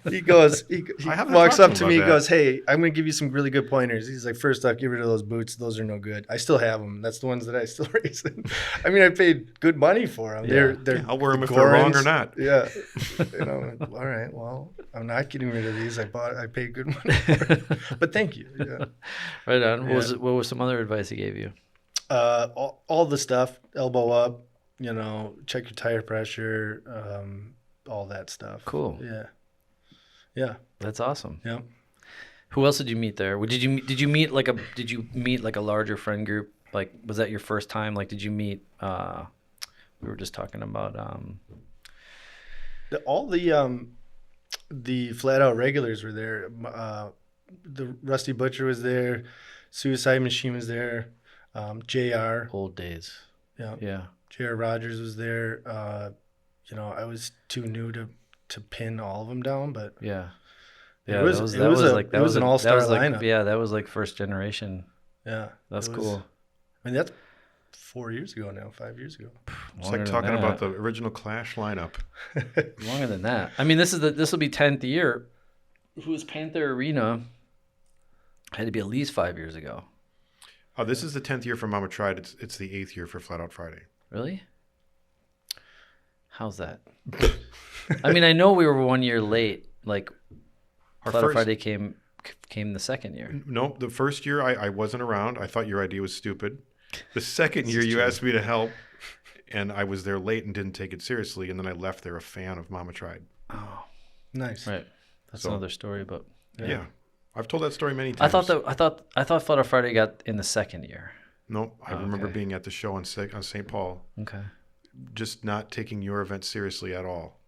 He goes, he I haven't walks talked up to to him me, he about that. goes, hey, I'm going to give you some really good pointers. He's like, first off, get rid of those boots. Those are no good. I still have them. That's the ones that I still race in. I mean, I paid good money for them. Yeah. They're I'll wear them if they're wrong or Gorans. not. Yeah. And I'm like, all right, well, I'm not getting rid of these. I paid good money for them. But thank you. Yeah. Right on. Yeah. What was some other advice he gave you? All the stuff, elbow up, you know, check your tire pressure, all that stuff. Cool. Yeah. Yeah. That's awesome. Yeah. Who else did you meet there? Did you meet like a larger friend group? Like, was that your first time? Like, did you meet? We were just talking about. All the flat out regulars were there. The Rusty Butcher was there. Suicide Machine was there. JR. Old days. Yeah. Yeah. JR Rogers was there. You know, I was too new to pin all of them down, but Yeah. It Yeah. was- it was an all-star lineup. Yeah, that was like first generation. yeah. That's it was- cool. I mean, that's 4 years ago now, 5 years ago. It's Longer like than talking about that. the original Clash lineup. Longer than that. I mean, this will be 10th year. Who was Panther Arena? Had to be at least 5 years ago. This is the 10th year for Mama Tried. It's the 8th year for Flat Out Friday. Really? How's that? I mean, I know we were 1 year late. Like, Our Flat Out first- Friday came the second year. No, the first year I wasn't around. I thought your idea was stupid. The second year you asked me to help, and I was there late and didn't take it seriously, and then I left there a fan of Mama Tried. Oh, Nice. right. That's So- another story, but Yeah. I've told that story many I times. thought Flat Out Friday got in the second year. No, I remember Okay. being at the show on St. Paul, Okay. just not taking your event seriously at all.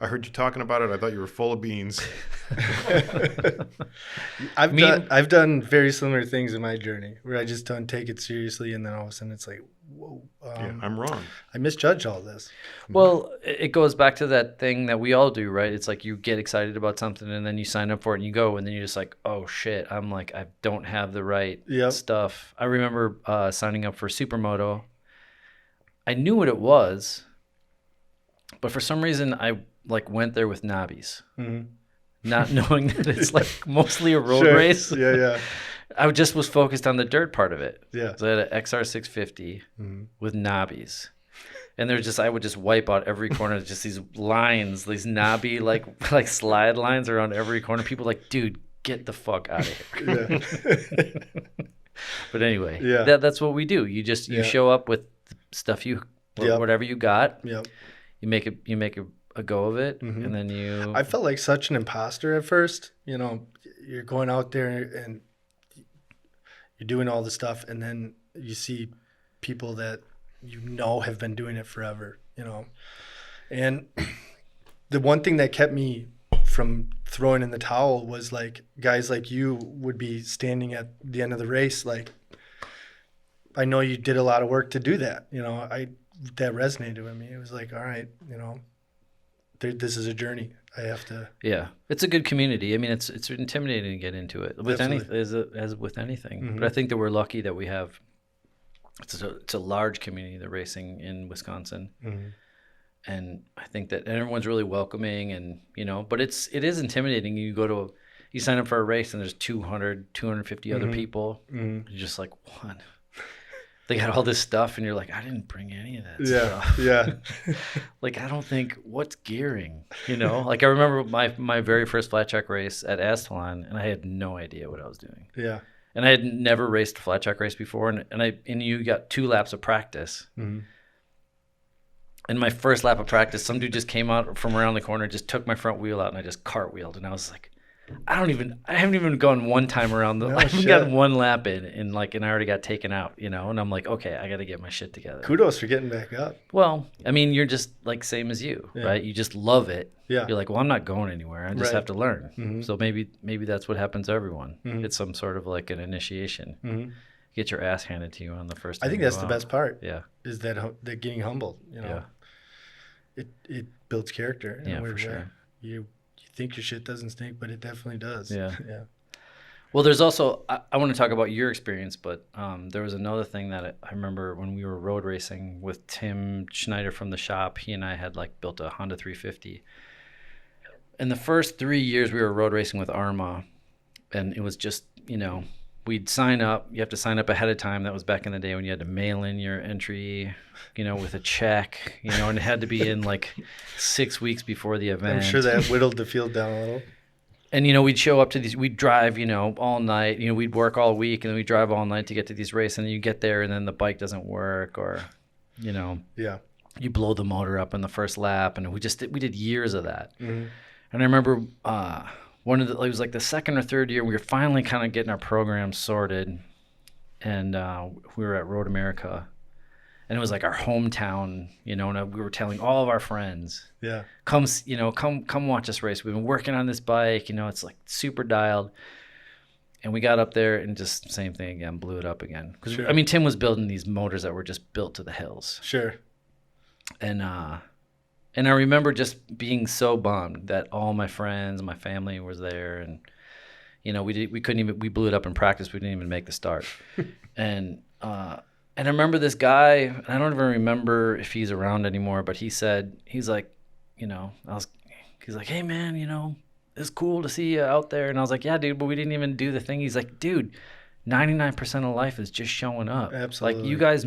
I heard you talking about it. I thought you were full of beans. I've done very similar things in my journey where I just don't take it seriously, and then all of a sudden it's like, whoa, I'm wrong. I misjudged all this. Well, it goes back to that thing that we all do, right? It's like you get excited about something and then you sign up for it and you go and then you're just like, oh shit, I'm like, I don't have the right Yep. stuff. I remember signing up for Supermoto. I knew what it was, but for some reason I like went there with knobbies, not knowing that it's like mostly a road race. Yeah. I just was focused on the dirt part of it. Yeah. So I had an XR650 with knobbies. And I would just wipe out every corner, just these lines, these knobby, like slide lines around every corner. People are like, dude, get the fuck out of here. Yeah. But anyway, Yeah. that's what we do. You show up with stuff whatever you got. Yep. You make a go of it, and then you. I felt like such an imposter at first. You know, you're going out there and you're doing all the stuff, and then you see people that have been doing it forever, And the one thing that kept me from throwing in the towel was like guys like you would be standing at the end of the race. Like, I know you did a lot of work to do that. That resonated with me. It was like, all right, this is a journey. I have to. Yeah, it's a good community. I mean, it's intimidating to get into it with as with anything. But I think that we're lucky that we have. It's a large community, the racing in Wisconsin, and I think that everyone's really welcoming, and but it is intimidating. You sign up for a race and there's 250 other people. You're just like, what? They got all this stuff, and you're like, I didn't bring any of that stuff. Yeah. Like, I don't think, what's gearing? Like I remember my very first flat track race at Astalon, and I had no idea what I was doing. Yeah. And I had never raced a flat track race before, and you got 2 laps of practice. In my first lap of practice, some dude just came out from around the corner, just took my front wheel out, and I just cartwheeled, and I was like, I haven't even gone one time around I haven't gotten one lap in, and I already got taken out, and I'm like, okay, I got to get my shit together. Kudos for getting back up. Well, I mean, you're just like same as you, right? You just love it. Yeah. You're like, well, I'm not going anywhere. I just have to learn. Mm-hmm. So maybe that's what happens to everyone. It's some sort of like an initiation. Get your ass handed to you on the first time. I think that's the best part. Yeah. Is that getting humbled, Yeah. It builds character. Yeah, for sure. You think your shit doesn't stink, but it definitely does. Yeah. Yeah. Well, there's also, I want to talk about your experience, but there was another thing that I remember when we were road racing with Tim Schneider from the shop. He and I had built a Honda 350. In the first 3 years we were road racing with Arma, and it was just, we'd sign up. You have to sign up ahead of time. That was back in the day when you had to mail in your entry, with a check, and it had to be in 6 weeks before the event. I'm sure that whittled the field down a little. And, we'd show up to these, we'd drive, all night, we'd work all week, and then we'd drive all night to get to these races, and you get there and then the bike doesn't work, or, Yeah. you blow the motor up in the first lap, and we did years of that. And I remember it was the second or third year, we were finally kind of getting our program sorted, and we were at Road America, and it was our hometown, and we were telling all of our friends, Yeah. come watch us race. We've been working on this bike, it's super dialed. And we got up there and just same thing again, blew it up again. Because Sure. I mean, Tim was building these motors that were just built to the hills. Sure. And I remember just being so bummed that all my friends, my family was there, and we blew it up in practice. We didn't even make the start. And I remember this guy, and I don't even remember if he's around anymore, but he's like, hey man, it's cool to see you out there. And I was like, yeah, dude, but we didn't even do the thing. He's like, dude, 99% of life is just showing up. Absolutely. You guys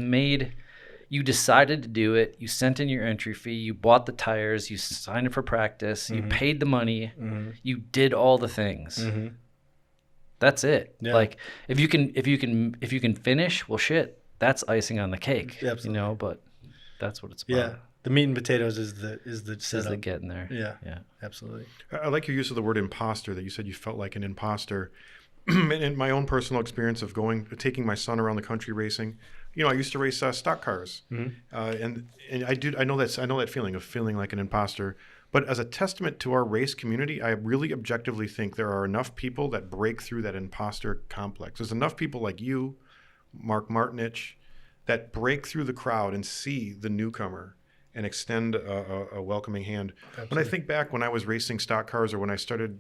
you decided to do it. You sent in your entry fee. You bought the tires. You signed up for practice. You paid the money. You did all the things. That's it. Yeah. If you can finish, well, shit, that's icing on the cake. Absolutely. But that's what it's about. Yeah. The meat and potatoes is the Is setup. the getting there. Yeah. Absolutely. I like your use of the word imposter, that you said you felt like an imposter. In my own personal experience of taking my son around the country racing, I used to race stock cars, and I know that feeling of feeling like an imposter. But as a testament to our race community, I really objectively think there are enough people that break through that imposter complex. There's enough people like you, Mark Martinich, that break through the crowd and see the newcomer and extend a welcoming hand. Absolutely. When I think back when I was racing stock cars, or when I tried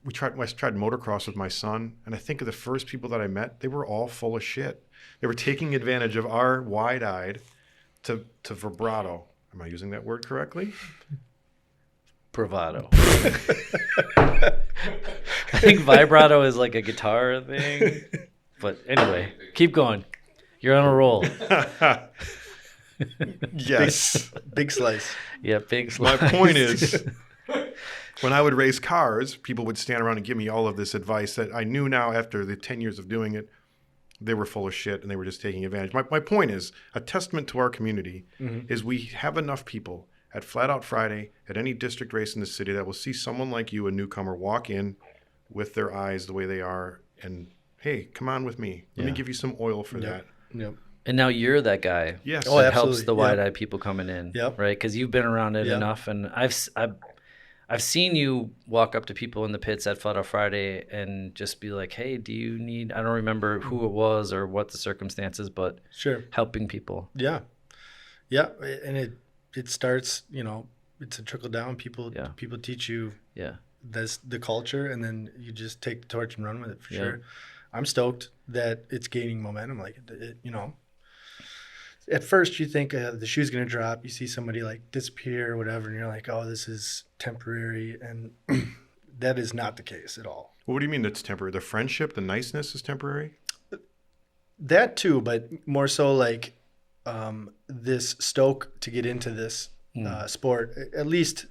motocross with my son, and I think of the first people that I met, they were all full of shit. They were taking advantage of our wide-eyed to vibrato. Am I using that word correctly? Bravado. I think vibrato is like a guitar thing. But anyway, keep going. You're on a roll. Yes. Big slice. Yeah, big My slice. point is, when I would race cars, people would stand around and give me all of this advice that I knew now after the 10 years of doing it, they were full of shit and they were just taking advantage. My point is, a testament to our community is we have enough people at Flat Out Friday, at any district race in the city, that will see someone like you, a newcomer, walk in with their eyes the way they are and, hey, come on with me. Let me give you some oil for that. Yep. And now you're that guy. Yes. Oh, That helps absolutely. the Yep. wide-eyed people coming in. Yep. Right? Because you've been around it Yep. enough, and I've seen you walk up to people in the pits at Flat Out Friday and just be like, "Hey, do you need?" I don't remember who it was or what the circumstances, but Sure. helping people. Yeah. Yeah. And it starts, it's a trickle down. People teach you Yeah. the culture, and then you just take the torch and run with it for Yeah. sure. I'm stoked that it's gaining momentum. Like, at first you think the shoe's going to drop. You see somebody like disappear or whatever, and you're like, oh, this is temporary. And that is not the case at all. Well, what do you mean that's temporary? The friendship, the niceness is temporary? That too, but more so like this stoke to get into this sport, at least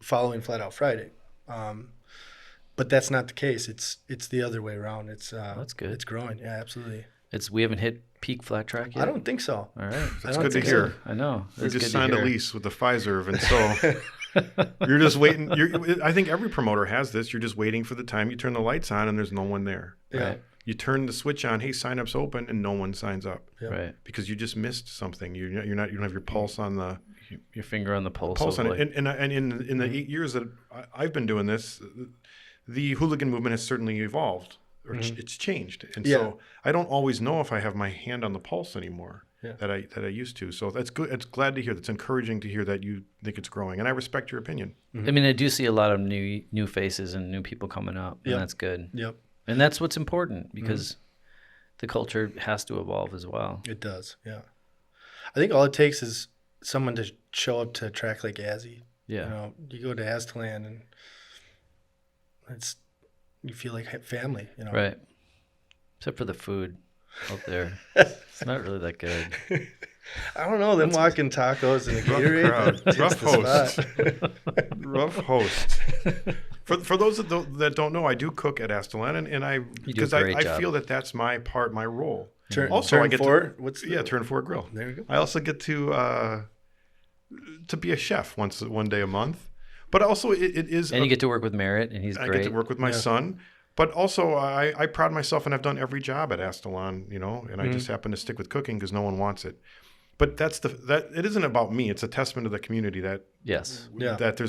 following Flat Out Friday. But that's not the case. It's the other way around. It's That's good. It's growing. Yeah, absolutely. We haven't hit peak flat track yet. I don't think so. All right. I That's don't good to think hear. I know. We That's just good to signed a hear. lease with the Pfizer, and so you're just waiting. I think every promoter has this. You're just waiting for the time you turn the lights on and there's no one there. Yeah. Right. You turn the switch on. Hey, sign-up's open, and no one signs up Yeah. Right. because you just missed something. You don't have your pulse on the Your finger on the pulse. pulse on it. hopefully. And in the 8 years that I've been doing this, the hooligan movement has certainly evolved, or it's changed. And Yeah. so I don't always know if I have my hand on the pulse anymore Yeah. that I used to. So that's good. It's glad to hear. That's encouraging to hear that you think it's growing, and I respect your opinion. I mean, I do see a lot of new faces and new people coming up, and Yep. that's good. Yep. And that's what's important because the culture has to evolve as well. It does. Yeah. I think all it takes is someone to show up to a track like Azzy. Yeah. You go to Aztlan and you feel like family, Right. Except for the food out there. It's not really that good. I don't know. Them walking tacos and a Gatorade. crowd. that's Rough the spot. Rough host. For those that don't know, I do cook at Aztlan, and I You do a because great I job. feel that's my part, my role. Turn, Also, I turn get four. to turn 4 grill. There you go. I also get to be a chef one day a month, but also it is. And you get to work with Merritt, and he's I great. get to work with my son, but also I pride myself, and I've done every job at Aztlan, and I just happen to stick with cooking because no one wants it. But that it isn't about me. It's a testament to the community that Yes. Yeah. that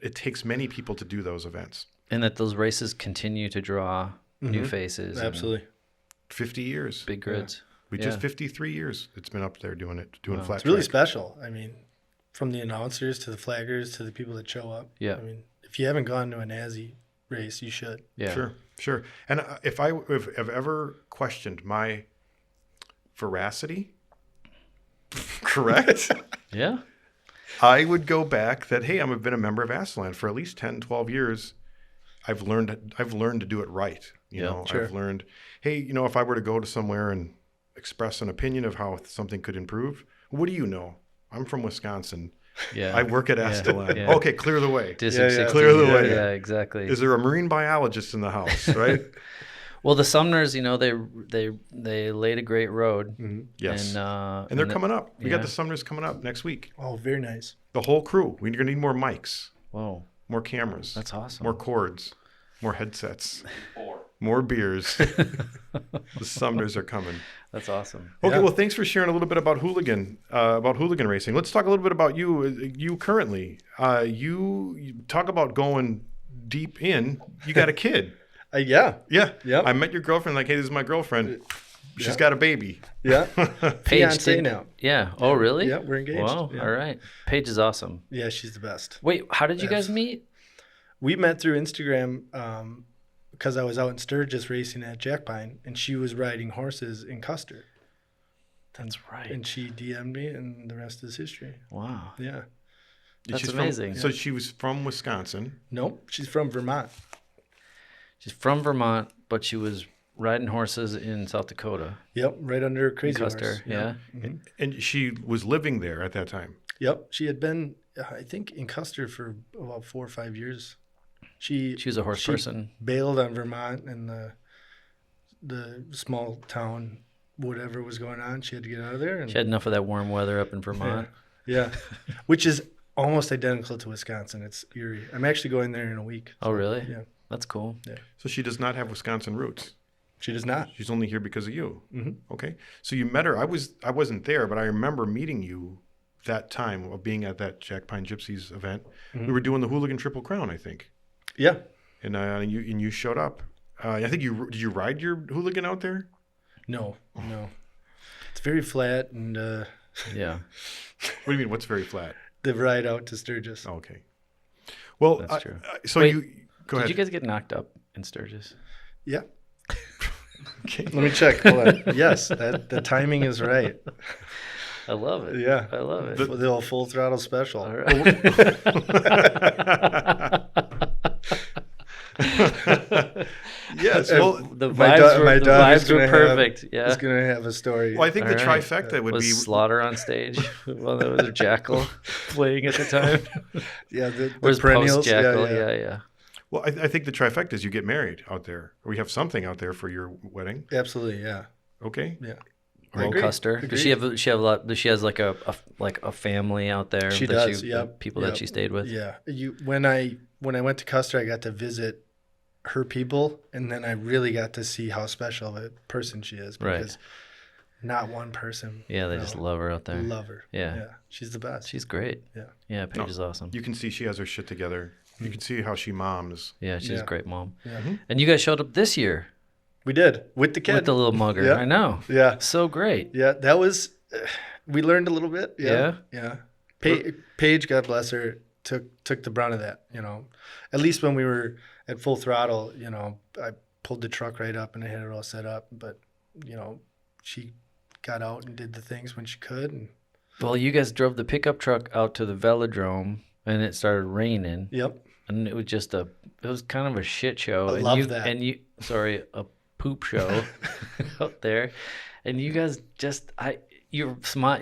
it takes many people to do those events. And that those races continue to draw new faces. and Absolutely. 50 years. Big grids. We Yeah. just 53 years. It's been up there doing flat It's really track. special. I mean, from the announcers to the flaggers to the people that show up. Yeah. I mean, if you haven't gone to an Azzy race, you should. Yeah. Sure. And if I've ever questioned my veracity, correct? Yeah. I would go back that, hey, I've been a member of Aztlan for at least 10, 12 years. I've learned to do it right. Sure. I've learned, hey, if I were to go to somewhere and express an opinion of how something could improve, what do you know? I'm from Wisconsin. Yeah. I work at Aztlan. Yeah. Okay, clear the way. District Yeah, 16. clear the way. Yeah, exactly. Is there a marine biologist in the house, right? Well, the Sumners, they laid a great road. Yes. And And they're coming up. We got yeah. the Sumners coming up next week. Oh, very nice. The whole crew. We're going to need more mics, Whoa, more cameras. that's awesome. More cords, more headsets, 4. more beers. The Sumners are coming. That's awesome. Okay, Yeah. well, thanks for sharing a little bit about hooligan racing. Let's talk a little bit about you currently. You talk about going deep in. You got a kid. Yeah. Yeah. Yep. I met your girlfriend. Like, hey, this is my girlfriend. She's got a baby. Yeah. Paige Fiancé did- now. Yeah. Oh, really? Yeah, we're engaged. Wow. Yeah. All right. Paige is awesome. Yeah, she's the best. Wait, how did you guys meet? We met through Instagram because I was out in Sturgis racing at Jack Pine, and she was riding horses in Custer. That's right. And she DM'd me, and the rest is history. Wow. Yeah. That's She's amazing. So she was from Wisconsin. Nope, she's from Vermont. She's from Vermont, but she was riding horses in South Dakota. Yep, right under Crazy Custer. Horse. Yeah. Mhm. And she was living there at that time. Yep, she had been, I think, in Custer for about 4 or 5 years. She She was a horse she person. bailed on Vermont and the small town, whatever was going on. She had to get out of there. And She had enough of that warm weather up in Vermont. yeah, which is almost identical to Wisconsin. It's eerie. I'm actually going there in a week. Oh, really? Yeah. That's cool. So she does not have Wisconsin roots. She does not. She's only here because of you. Mhm. Okay. So you met her. I wasn't there, but I remember meeting you that time of being at that Jack Pine Gypsies event. Mhm. We were doing the Hooligan Triple Crown, I think. Yeah. And you showed up. I think did you ride your Hooligan out there? No. It's very flat, and Yeah. What do you mean? What's very flat? the ride out to Sturgis. Okay. Well, That's true. So Wait, go Did ahead. you guys get knocked up in Sturgis? Yeah. Okay. Let me check. Hold on. Yes, the timing is right. I love it. Yeah. I love it. The old Full Throttle special. All right. Yes. Well, the My vibes daughter's were gonna perfect. Yeah. It's gonna have a story. I think the All right. trifecta would Was be. Slaughter on stage? Well, that was a Jackal playing at the time. Yeah, the Where's perennials. post Jackal? Yeah. Yeah. Well, I think the trifecta is you get married out there, or we have something out there for your wedding. Absolutely. Yeah. Okay. Yeah. Well, Agreed. Custer. Does she have a lot? She has like a family out there. She that does. Yep. People that Yep. she stayed with. Yeah. When I went to Custer, I got to visit her people, and then I really got to see how special of a person she is. Right. Because not one person. Yeah, they just love her out there. Love her. Yeah. Yeah. She's the best. She's great. Yeah. Yeah, Paige is awesome. You can see she has her shit together. You can see how she moms. Yeah, she's a Yeah. great mom. Yeah. And you guys showed up this year We did with the kid. with the little mugger. Yeah. I know. Yeah. So great. Yeah. That was. We learned a little bit. Yeah. Yeah? Yeah. Paige, God bless her, took the brunt of that. At least when we were at Full Throttle, I pulled the truck right up and I had it all set up. But she got out and did the things when she could. And Well, you guys drove the pickup truck out to the velodrome and it started raining. yep. And it was just it was kind of a shit show. I and love you, that. And you, sorry, a poop show out there. And you guys you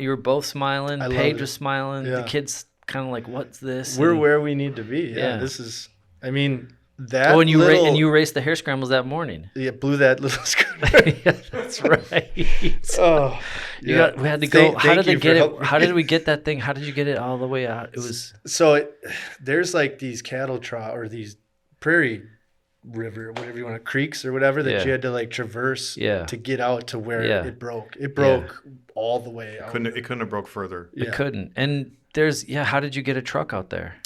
were both smiling. I loved Paige it. was smiling. Yeah. The kids kind of like, what's this? We're And- where we need to be. Yeah. Yeah. This is. I mean that. Oh, and little, you raced the hair scrambles that morning. Yeah, blew that little scooter. Yeah, that's right. Oh. We had to go. How did they you for get it? helping How me. did we get that thing? How did you get it all the way out? It was So there's like these cattle or these prairie river, whatever you want, creeks or whatever that Yeah. you had to like traverse Yeah. to get out to where Yeah. it broke. It broke all the way out. It couldn't have broke further. Yeah. it couldn't. And how did you get a truck out there?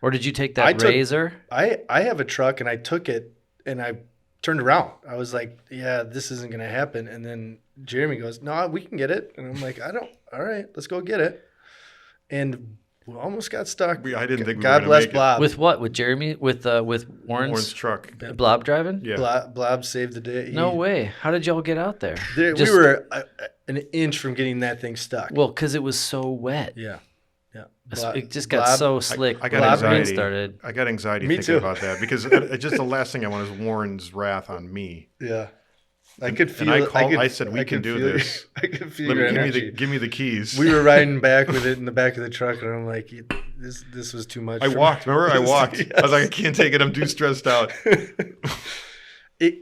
Or did you take I that took- razor? I have a truck and I took it and I turned around. I was like, yeah, this isn't going to happen. And then Jeremy goes, no, we can get it. And I'm like, all right, let's go get it. And we almost got stuck. I didn't think we were God gonna bless make it. Blob. With what? With Jeremy? With Warren's Warren's truck. Blob driving? Yeah. Blob saved the day. No way. How did y'all get out there? We Just- were an inch from getting that thing stuck. Well, because it was so wet. Yeah. It just got so slick. I got when the rain anxiety. started. I got anxiety Me thinking too. about that because just the last thing I want is Warren's wrath on me. Yeah. I could feel And it. I said, we I can could do feel this. I could feel Let me your give energy. me the keys. We were riding back with it in the back of the truck, and I'm like, this was too much. I for walked. me." Remember, I walked. Yes. I was like, I can't take it. I'm too stressed out.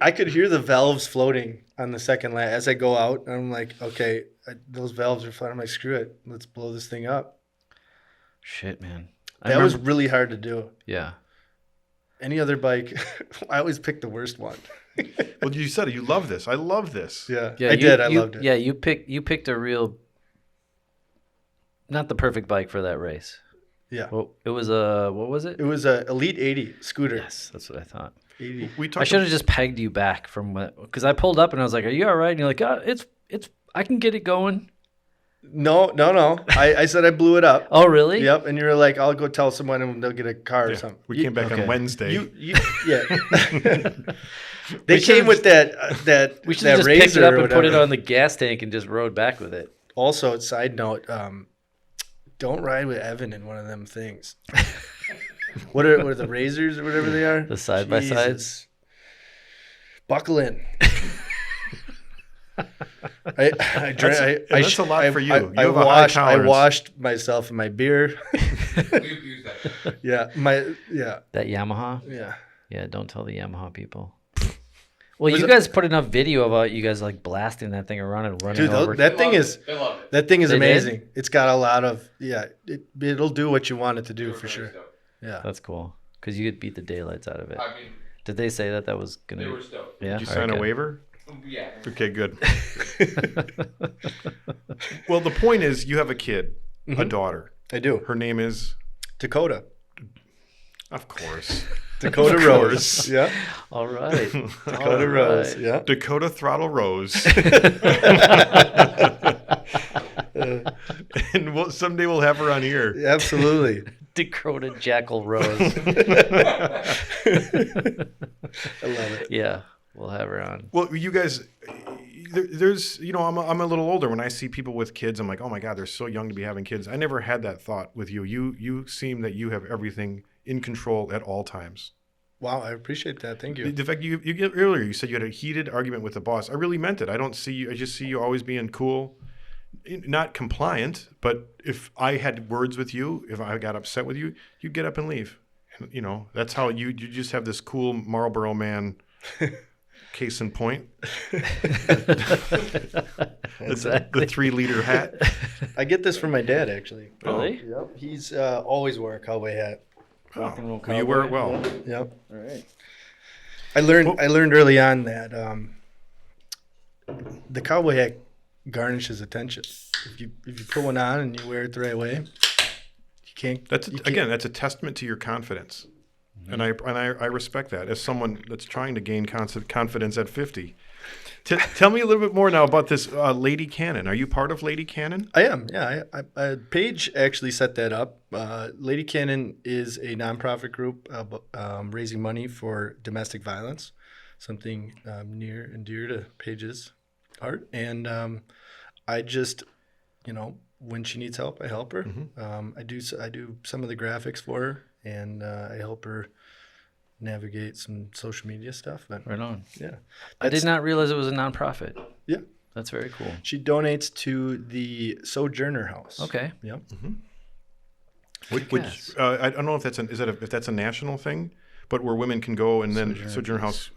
I could hear the valves floating on the second lap as I go out. And I'm like, okay, those valves are floating. I'm like, screw it. Let's blow this thing up. Shit, man. That was really hard to do. Yeah. Any other bike, I always pick the worst one. Well, you said it. You love this. I love this. Yeah, Yeah, I did. I loved it. Yeah, you picked a real, not the perfect bike for that race. Yeah. Well, it was what was it? It was a Elite 80 scooter. Yes, that's what I thought. 80. We I talked. should have just pegged you back from what, because I pulled up and I was like, "Are you all right?" And you're like, it's I can get it going." No. I said I blew it up. Oh, really? Yep. And you were like, I'll go tell someone and they'll get a car or Yeah, something. we came back Okay. on Wednesday. Yeah. They came with that We should that have just picked it razor up or and put it whatever. on the gas tank and just rode back with it. Also, side note, don't ride with Evan in one of them things. What are the razors or whatever they are? The side-by-sides? Jesus. Buckle in. That's a lot for you. You I have a high I tolerance. washed myself in my beer. We abuse that. Yeah, That Yamaha? yeah. Yeah, don't tell the Yamaha people. Well, Was you it- guys put enough video about you guys like blasting that thing around and running Dude, over. that thing is They love it. that thing is They did? amazing. It's got a lot of it'll do what you want it to They do were for very sure. stoked. Yeah. That's cool. Because you could beat the daylights out of it. I mean, Did they say that was going they to were be? stoked. Yeah. Did you All sign right, a good. waiver? Yeah. Okay, good. Well, the point is, you have a kid, a daughter. I do. Her name is, Dakota. of course, Dakota Of Rose. course. Yeah. All right. Dakota Rose. Yeah. Dakota Throttle Rose. And someday we'll have her on here. Absolutely. Dakota Jackal Rose. I love it. Yeah, we'll have her on. Well, you guys, there's, I'm a little older. When I see people with kids, I'm like, oh my God, they're so young to be having kids. I never had that thought with you. You seem that you have everything in control at all times. Wow, I appreciate that. Thank you. The fact you earlier, you said you had a heated argument with the boss. I really meant it. I don't see you. I just see you always being cool, not compliant. But if I had words with you, if I got upset with you, you'd get up and leave. And, that's how you just have this cool Marlboro man. Case in point. Exactly. The 3-liter hat. I get this from my dad, actually. Really? Yep. He's always wore a cowboy hat. Rock and roll Well, you wear it cowboy. well. Yep. All right. I learned early on that the cowboy hat garnishes attention. If you put one on and you wear it the right way, you can't. That's you can't- again, that's a testament to your confidence, and I respect that as someone that's trying to gain confidence at 50. Tell me a little bit more now about this Lady Cannon. Are you part of Lady Cannon? I am. Yeah. Paige actually set that up. Lady Cannon is a nonprofit group raising money for domestic violence, something near and dear to Paige's heart. And I just, when she needs help, I help her. I do some of the graphics for her, and I help her navigate some social media stuff. But Right on. yeah, I did not realize it was a nonprofit. Yeah. That's very cool. She donates to the Sojourner House. Okay. Yep. Which Yes. I don't know if that's if that's a national thing, but where women can go and then Sojourner Sojourner House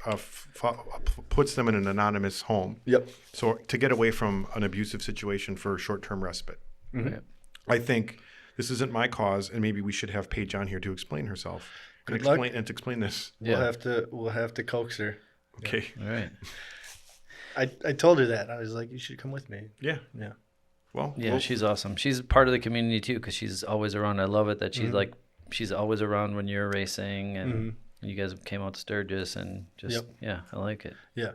puts them in an anonymous home. Yep. So to get away from an abusive situation for short-term respite. Right. I think this isn't my cause, and maybe we should have Paige on here to explain herself. Good luck. To explain this. Yeah. We'll have to coax her. Okay. All right. I told her that. I was like, you should come with me. Yeah. Yeah. Well. Yeah, we'll- she's awesome. She's part of the community too because she's always around. I love it that she's Mm-hmm. like she's always around when you're racing and you guys came out to Sturgis and just Yep. yeah, I like it. Yeah.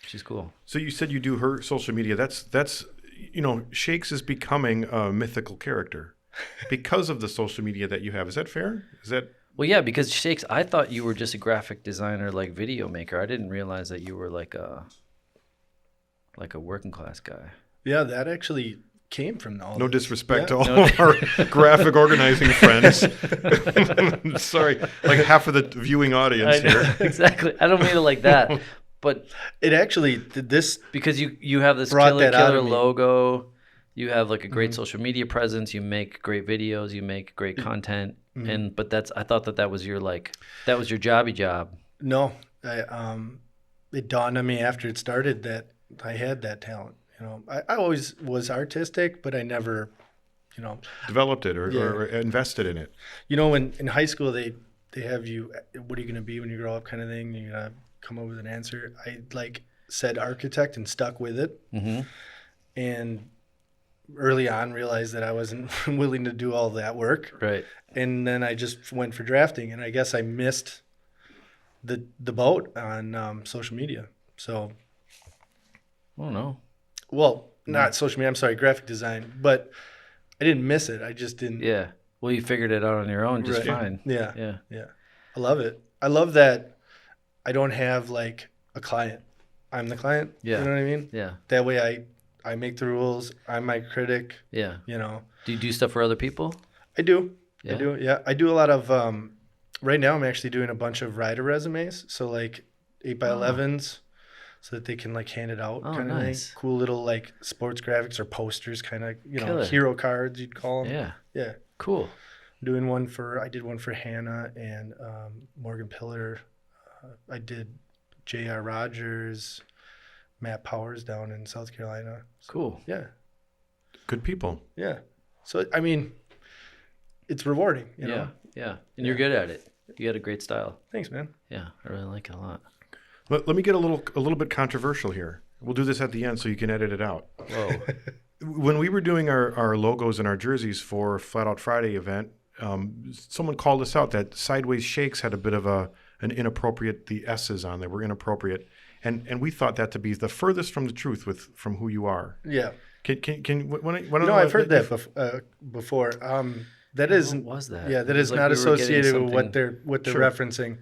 She's cool. So you said you do her social media. That's Shakes is becoming a mythical character because of the social media that you have. Is that fair? Is that Well, yeah, because Shakes, I thought you were just a graphic designer, like video maker. I didn't realize that you were like a working class guy. Yeah, that actually came from all no this. disrespect Yeah. to all of our graphic organizing friends? Sorry, like half of the viewing audience here. Exactly. I don't mean it like that, but It actually did this. because you have this Brought that out killer of me. logo, you have like a great social media presence, you make great videos, you make great content, and but I thought that was your jobby job. No, it dawned on me after it started that I had that talent. I always was artistic, but I never, Developed it or invested in it. when in high school they have you, what are you going to be when you grow up, kind of thing. You gotta come up with an answer. I said architect and stuck with it, and early on realized that I wasn't willing to do all that work. Right. And then I just went for drafting, and I guess I missed the boat on social media. So, Oh no. well, not social media. I'm sorry, graphic design. But I didn't miss it. I just didn't. Yeah. Well, you figured it out on your own just Right. fine. Yeah. Yeah. Yeah. I love it. I love that I don't have like a client. I'm the client. Yeah. You know what I mean? Yeah. That way I make the rules. I'm my critic. Yeah. You know. Do you do stuff for other people? I do. Yeah. I do. Yeah. I do a lot of right now I'm actually doing a bunch of rider resumes. So like 8x11s so that they can like hand it out Oh, kind of nice. thing. Cool little like sports graphics or posters kind of, Killer. hero cards you'd call them. Yeah. Yeah. Cool. I did one for Hannah and Morgan Pillar. I did J.R. Rogers, Matt Powers down in South Carolina. Cool. Yeah. Good people. Yeah. So, I mean, it's rewarding, you know? Yeah. Yeah. And you're good at it. You got a great style. Thanks, man. Yeah. I really like it a lot. Let me get a little bit controversial here. We'll do this at the end so you can edit it out. Whoa. When we were doing our logos and our jerseys for Flat Out Friday event, someone called us out that Sideways Shakes had a bit of an inappropriate, the S's on there were inappropriate. And we thought that to be the furthest from the truth from who you are. Yeah. I've heard that before. That is What was that? Yeah, that It is was like not we were getting associated with what something- they're Sure. referencing.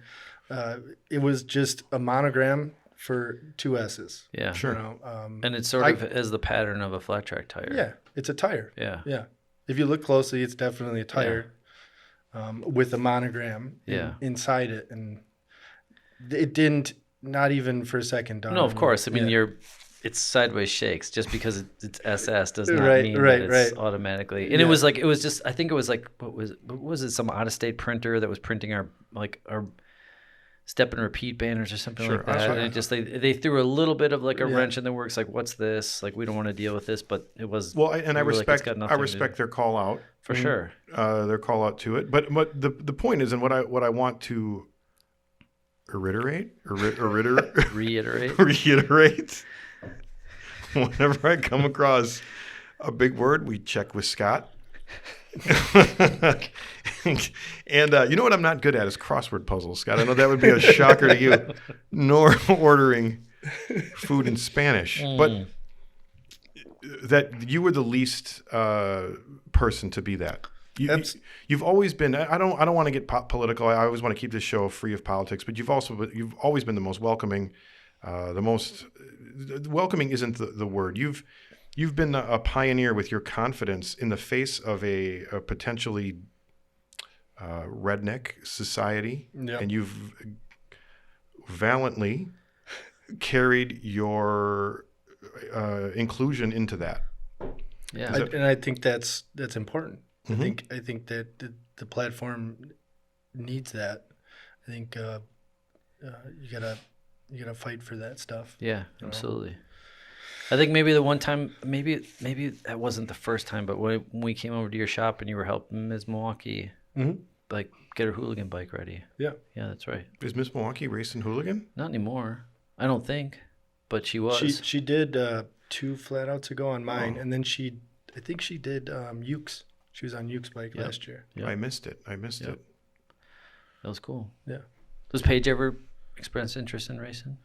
It was just a monogram for two S's. Yeah. Sure. You know, And it's sort of as the pattern of a flat track tire. yeah, it's a tire. Yeah. Yeah. If you look closely, it's definitely a tire with a monogram inside it. And it didn't, not even for a second, dawn No, on of me. course. I mean, Yeah. it's Sideways Shakes. Just because it's SS does not Right, mean right, that it's right. automatically. And Yeah. it was just, I think it was like, what was it? Some out of state printer that was printing our step and repeat banners or something Sure. like that. Absolutely. And it just, they threw a little bit of like a Yeah. wrench in the works. Like, what's this? Like, we don't want to deal with this, but it was. Well, I we were like, it's respect got nothing to do- their call out. For sure. Their call out to it. But the point is, and what I want to reiterate, Reiterate. reiterate. Whenever I come across a big word, we check with Scott. And you know what I'm not good at is crossword puzzles, Scott. I know that would be a shocker to you, nor ordering food in Spanish. But that you were the least person to be that. You've always been. I don't want to get political. I always want to keep this show free of politics. But you've always been the most welcoming. Welcoming isn't the word. You've been a pioneer with your confidence in the face of a potentially redneck society, Yep. and you've valiantly carried your inclusion into that. Yeah. And I think that's important. Mhm. I think that the platform needs that. I think you gotta fight for that stuff. Yeah, know? absolutely. I think maybe the one time, maybe that wasn't the first time, but when we came over to your shop and you were helping Ms. Milwaukee, like get her hooligan bike ready. Yeah. Yeah, that's right. Is Miss Milwaukee racing hooligan? Not anymore, I don't think, but she was. She did 2 flat outs ago on mine, Oh. and then I think she did Ukes. She was on Ukes bike Yep. last year. Yep. I missed it. Yep. That was cool. Yeah. Does Paige ever express interest in racing?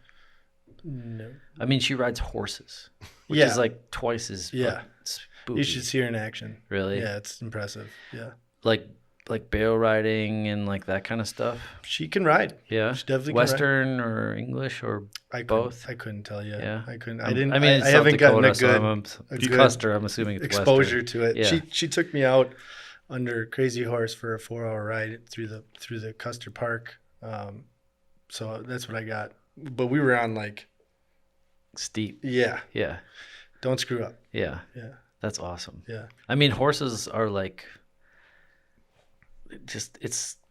No. I mean, she rides horses, which Yeah. is like twice as Yeah. spooky. You should see her in action. Really? Yeah, it's impressive. Yeah. Like barrel riding and like that kind of stuff. She can ride. Yeah. She definitely can Western or English or both? I couldn't tell you. Yeah. I couldn't. I I didn't. I mean, I it's South haven't gotten Dakota, a good so a it's good Custer. I'm assuming it's exposure Western. to it. Yeah. She took me out under Crazy Horse for a 4-hour ride through the Custer Park. So that's what I got. But we were on like, Steep. yeah, Yeah. don't screw up. Yeah. Yeah. That's awesome. Yeah. I mean, horses are like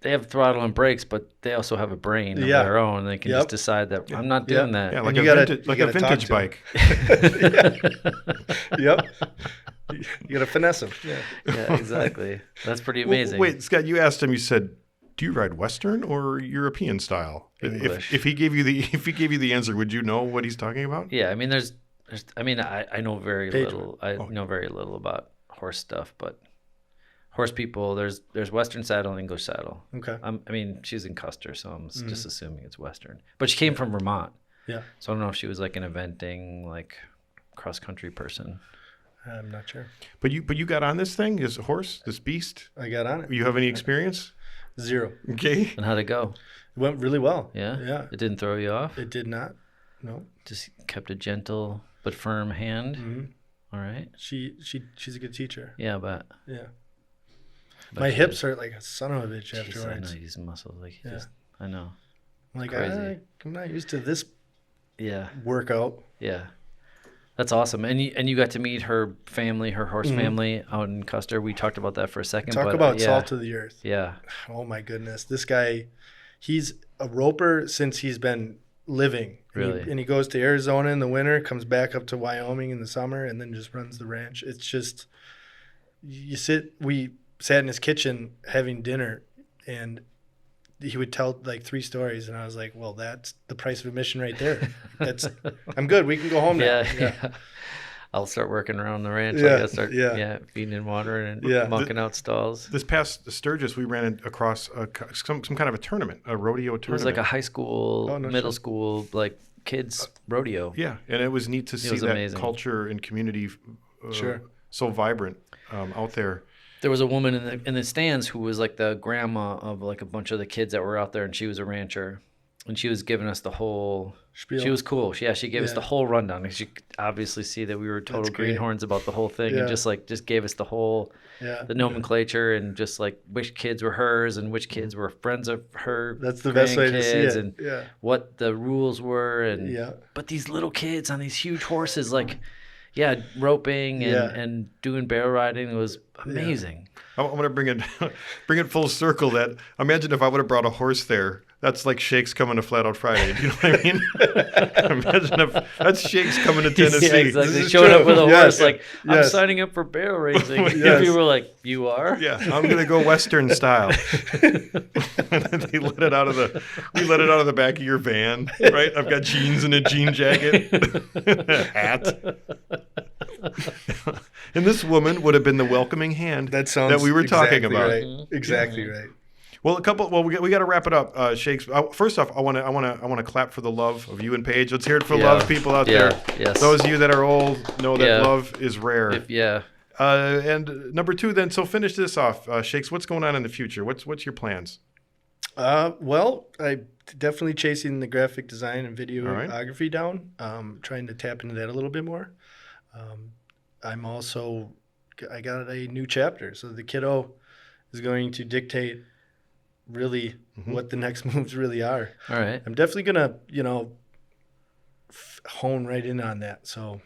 they have throttle and brakes, but they also have a brain of Yeah. their own. They can Yep. just decide that I'm not doing that. Yeah, And like you a gotta- vintage, you like a gotta talk vintage to 'em. bike. Yep. You gotta finesse them. Yeah. Yeah, exactly. That's pretty amazing. Wait, Scott, you asked him. You said, "Do you ride Western or European style?" English. If he gave you the answer, would you know what he's talking about? Yeah, I mean, I know very Paige. little. I know very little about horse stuff, but horse people, there's Western saddle and English saddle. Okay. I mean, she's in Custer, so I'm just assuming it's Western. But she came from Vermont. Yeah. So I don't know if she was like an eventing, like cross country person. I'm not sure. But you got on this thing, this horse, this beast. I got on it. You have any experience? 0. Okay. And how'd it go? It went really well. Yeah? Yeah. It didn't throw you off? It did not. No. Just kept a gentle but firm hand? Mm-hmm. All right. She's a good teacher. Yeah, but Yeah. but My she- hips hurt like a son of a bitch Jeez, I know afterwards. these muscles. Like, Yeah. I know. I'm like, Crazy. I'm not used to this Yeah. workout. Yeah. That's awesome. And you got to meet her family, her horse family out in Custer. We talked about that for a second. Talk but, about yeah. salt of the earth. Yeah. Oh my goodness. This guy, he's a roper since he's been living. Really? And he goes to Arizona in the winter, comes back up to Wyoming in the summer, and then just runs the ranch. It's just, we sat in his kitchen having dinner, and he would tell like 3 stories, and I was like, well, that's the price of admission right there. I'm good. We can go home now. Yeah. I'll start working around the ranch. Yeah, I guess start feeding and watering and mucking out stalls. This past Sturgis, we ran across some kind of a tournament, a rodeo tournament. It was like a high school, middle school, like kids rodeo. Yeah, and it was neat to see was that amazing. culture and community Sure. so vibrant out there. There was a woman in the stands who was like the grandma of like a bunch of the kids that were out there, and she was a rancher, and she was giving us the whole Spiel. She was cool. She gave us Yeah. the whole rundown. Because you could obviously see that we were total That's great. greenhorns about the whole thing, Yeah. and just gave us the whole the nomenclature and just like which kids were hers and which kids were friends of her. That's the best way to see grandkids it. And Yeah. what the rules were, and Yeah. but these little kids on these huge horses, like roping and, Yeah. and doing barrel riding, was amazing. I want to bring it full circle. That imagine if I would have brought a horse there. That's like Shakes coming to Flat Out Friday. You know what I mean? Imagine if that's Shakes coming to Tennessee. Yeah, exactly. This is Showing true. up with a Yes. horse, like, I'm Yes. signing up for barrel racing. Yes. And people were like, you are? Yeah, I'm gonna go Western style. And then they let it out of the back of your van, right? I've got jeans and a jean jacket, hat. And this woman would have been the welcoming hand That sounds that we were talking exactly about. Right. Exactly right. Well, we got to wrap it up, Shakes. First off, I want to clap for the love of you and Paige. Let's hear it for love, people out there. Yes. Those of you that are old know that Yeah. love is rare. Yeah. And number 2, then. So finish this off, Shakes. What's going on in the future? What's your plans? Well, I definitely chasing the graphic design and right. videography down. Trying to tap into that a little bit more. I got a new chapter, so the kiddo is going to dictate really what the next moves really are. All right. I'm definitely gonna, hone right in on that. So,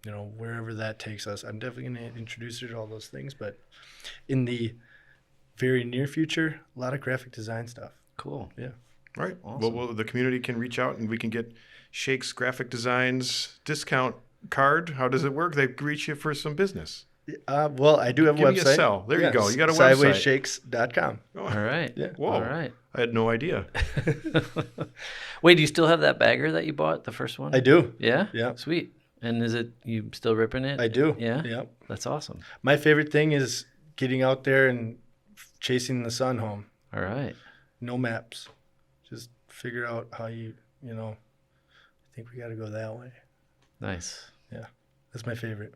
wherever that takes us, I'm definitely gonna introduce her to all those things. But in the very near future, a lot of graphic design stuff. Cool. Yeah. All right. Awesome. Well, the community can reach out and we can get Shakes Graphic Designs discount card. How does it work? They reach you for some business. Well, I do have Give a me a website. cell. There you go. You got a website. SidewaysShakes.com. All right. Yeah. Whoa. All right. I had no idea. Wait, do you still have that bagger that you bought, the first one? I do. Yeah? Yeah. Sweet. And is it, you still ripping it? I do. Yeah? Yeah. That's awesome. My favorite thing is getting out there and chasing the sun home. All right. No maps. Just figure out how I think we got to go that way. Nice. Yeah. That's my favorite.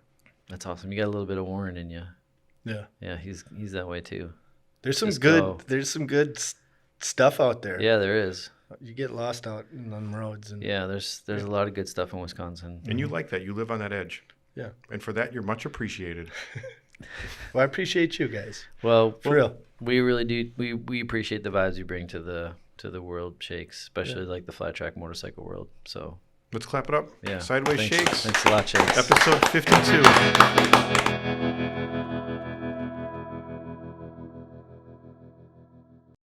That's awesome. You got a little bit of Warren in you. Yeah. Yeah, he's that way too. There's some Just good go. stuff out there. Yeah, there is. You get lost out on them roads and Yeah, there's a lot of good stuff in Wisconsin. And you like that. You live on that edge. Yeah. And for that, you're much appreciated. Well, I appreciate you guys. Well, For real. we really do. We appreciate the vibes you bring to the world, Shakes, especially like the flat track motorcycle world. So Let's clap it up. yeah, Sideways thanks, Shakes. Thanks a lot, Shakes. Episode 52.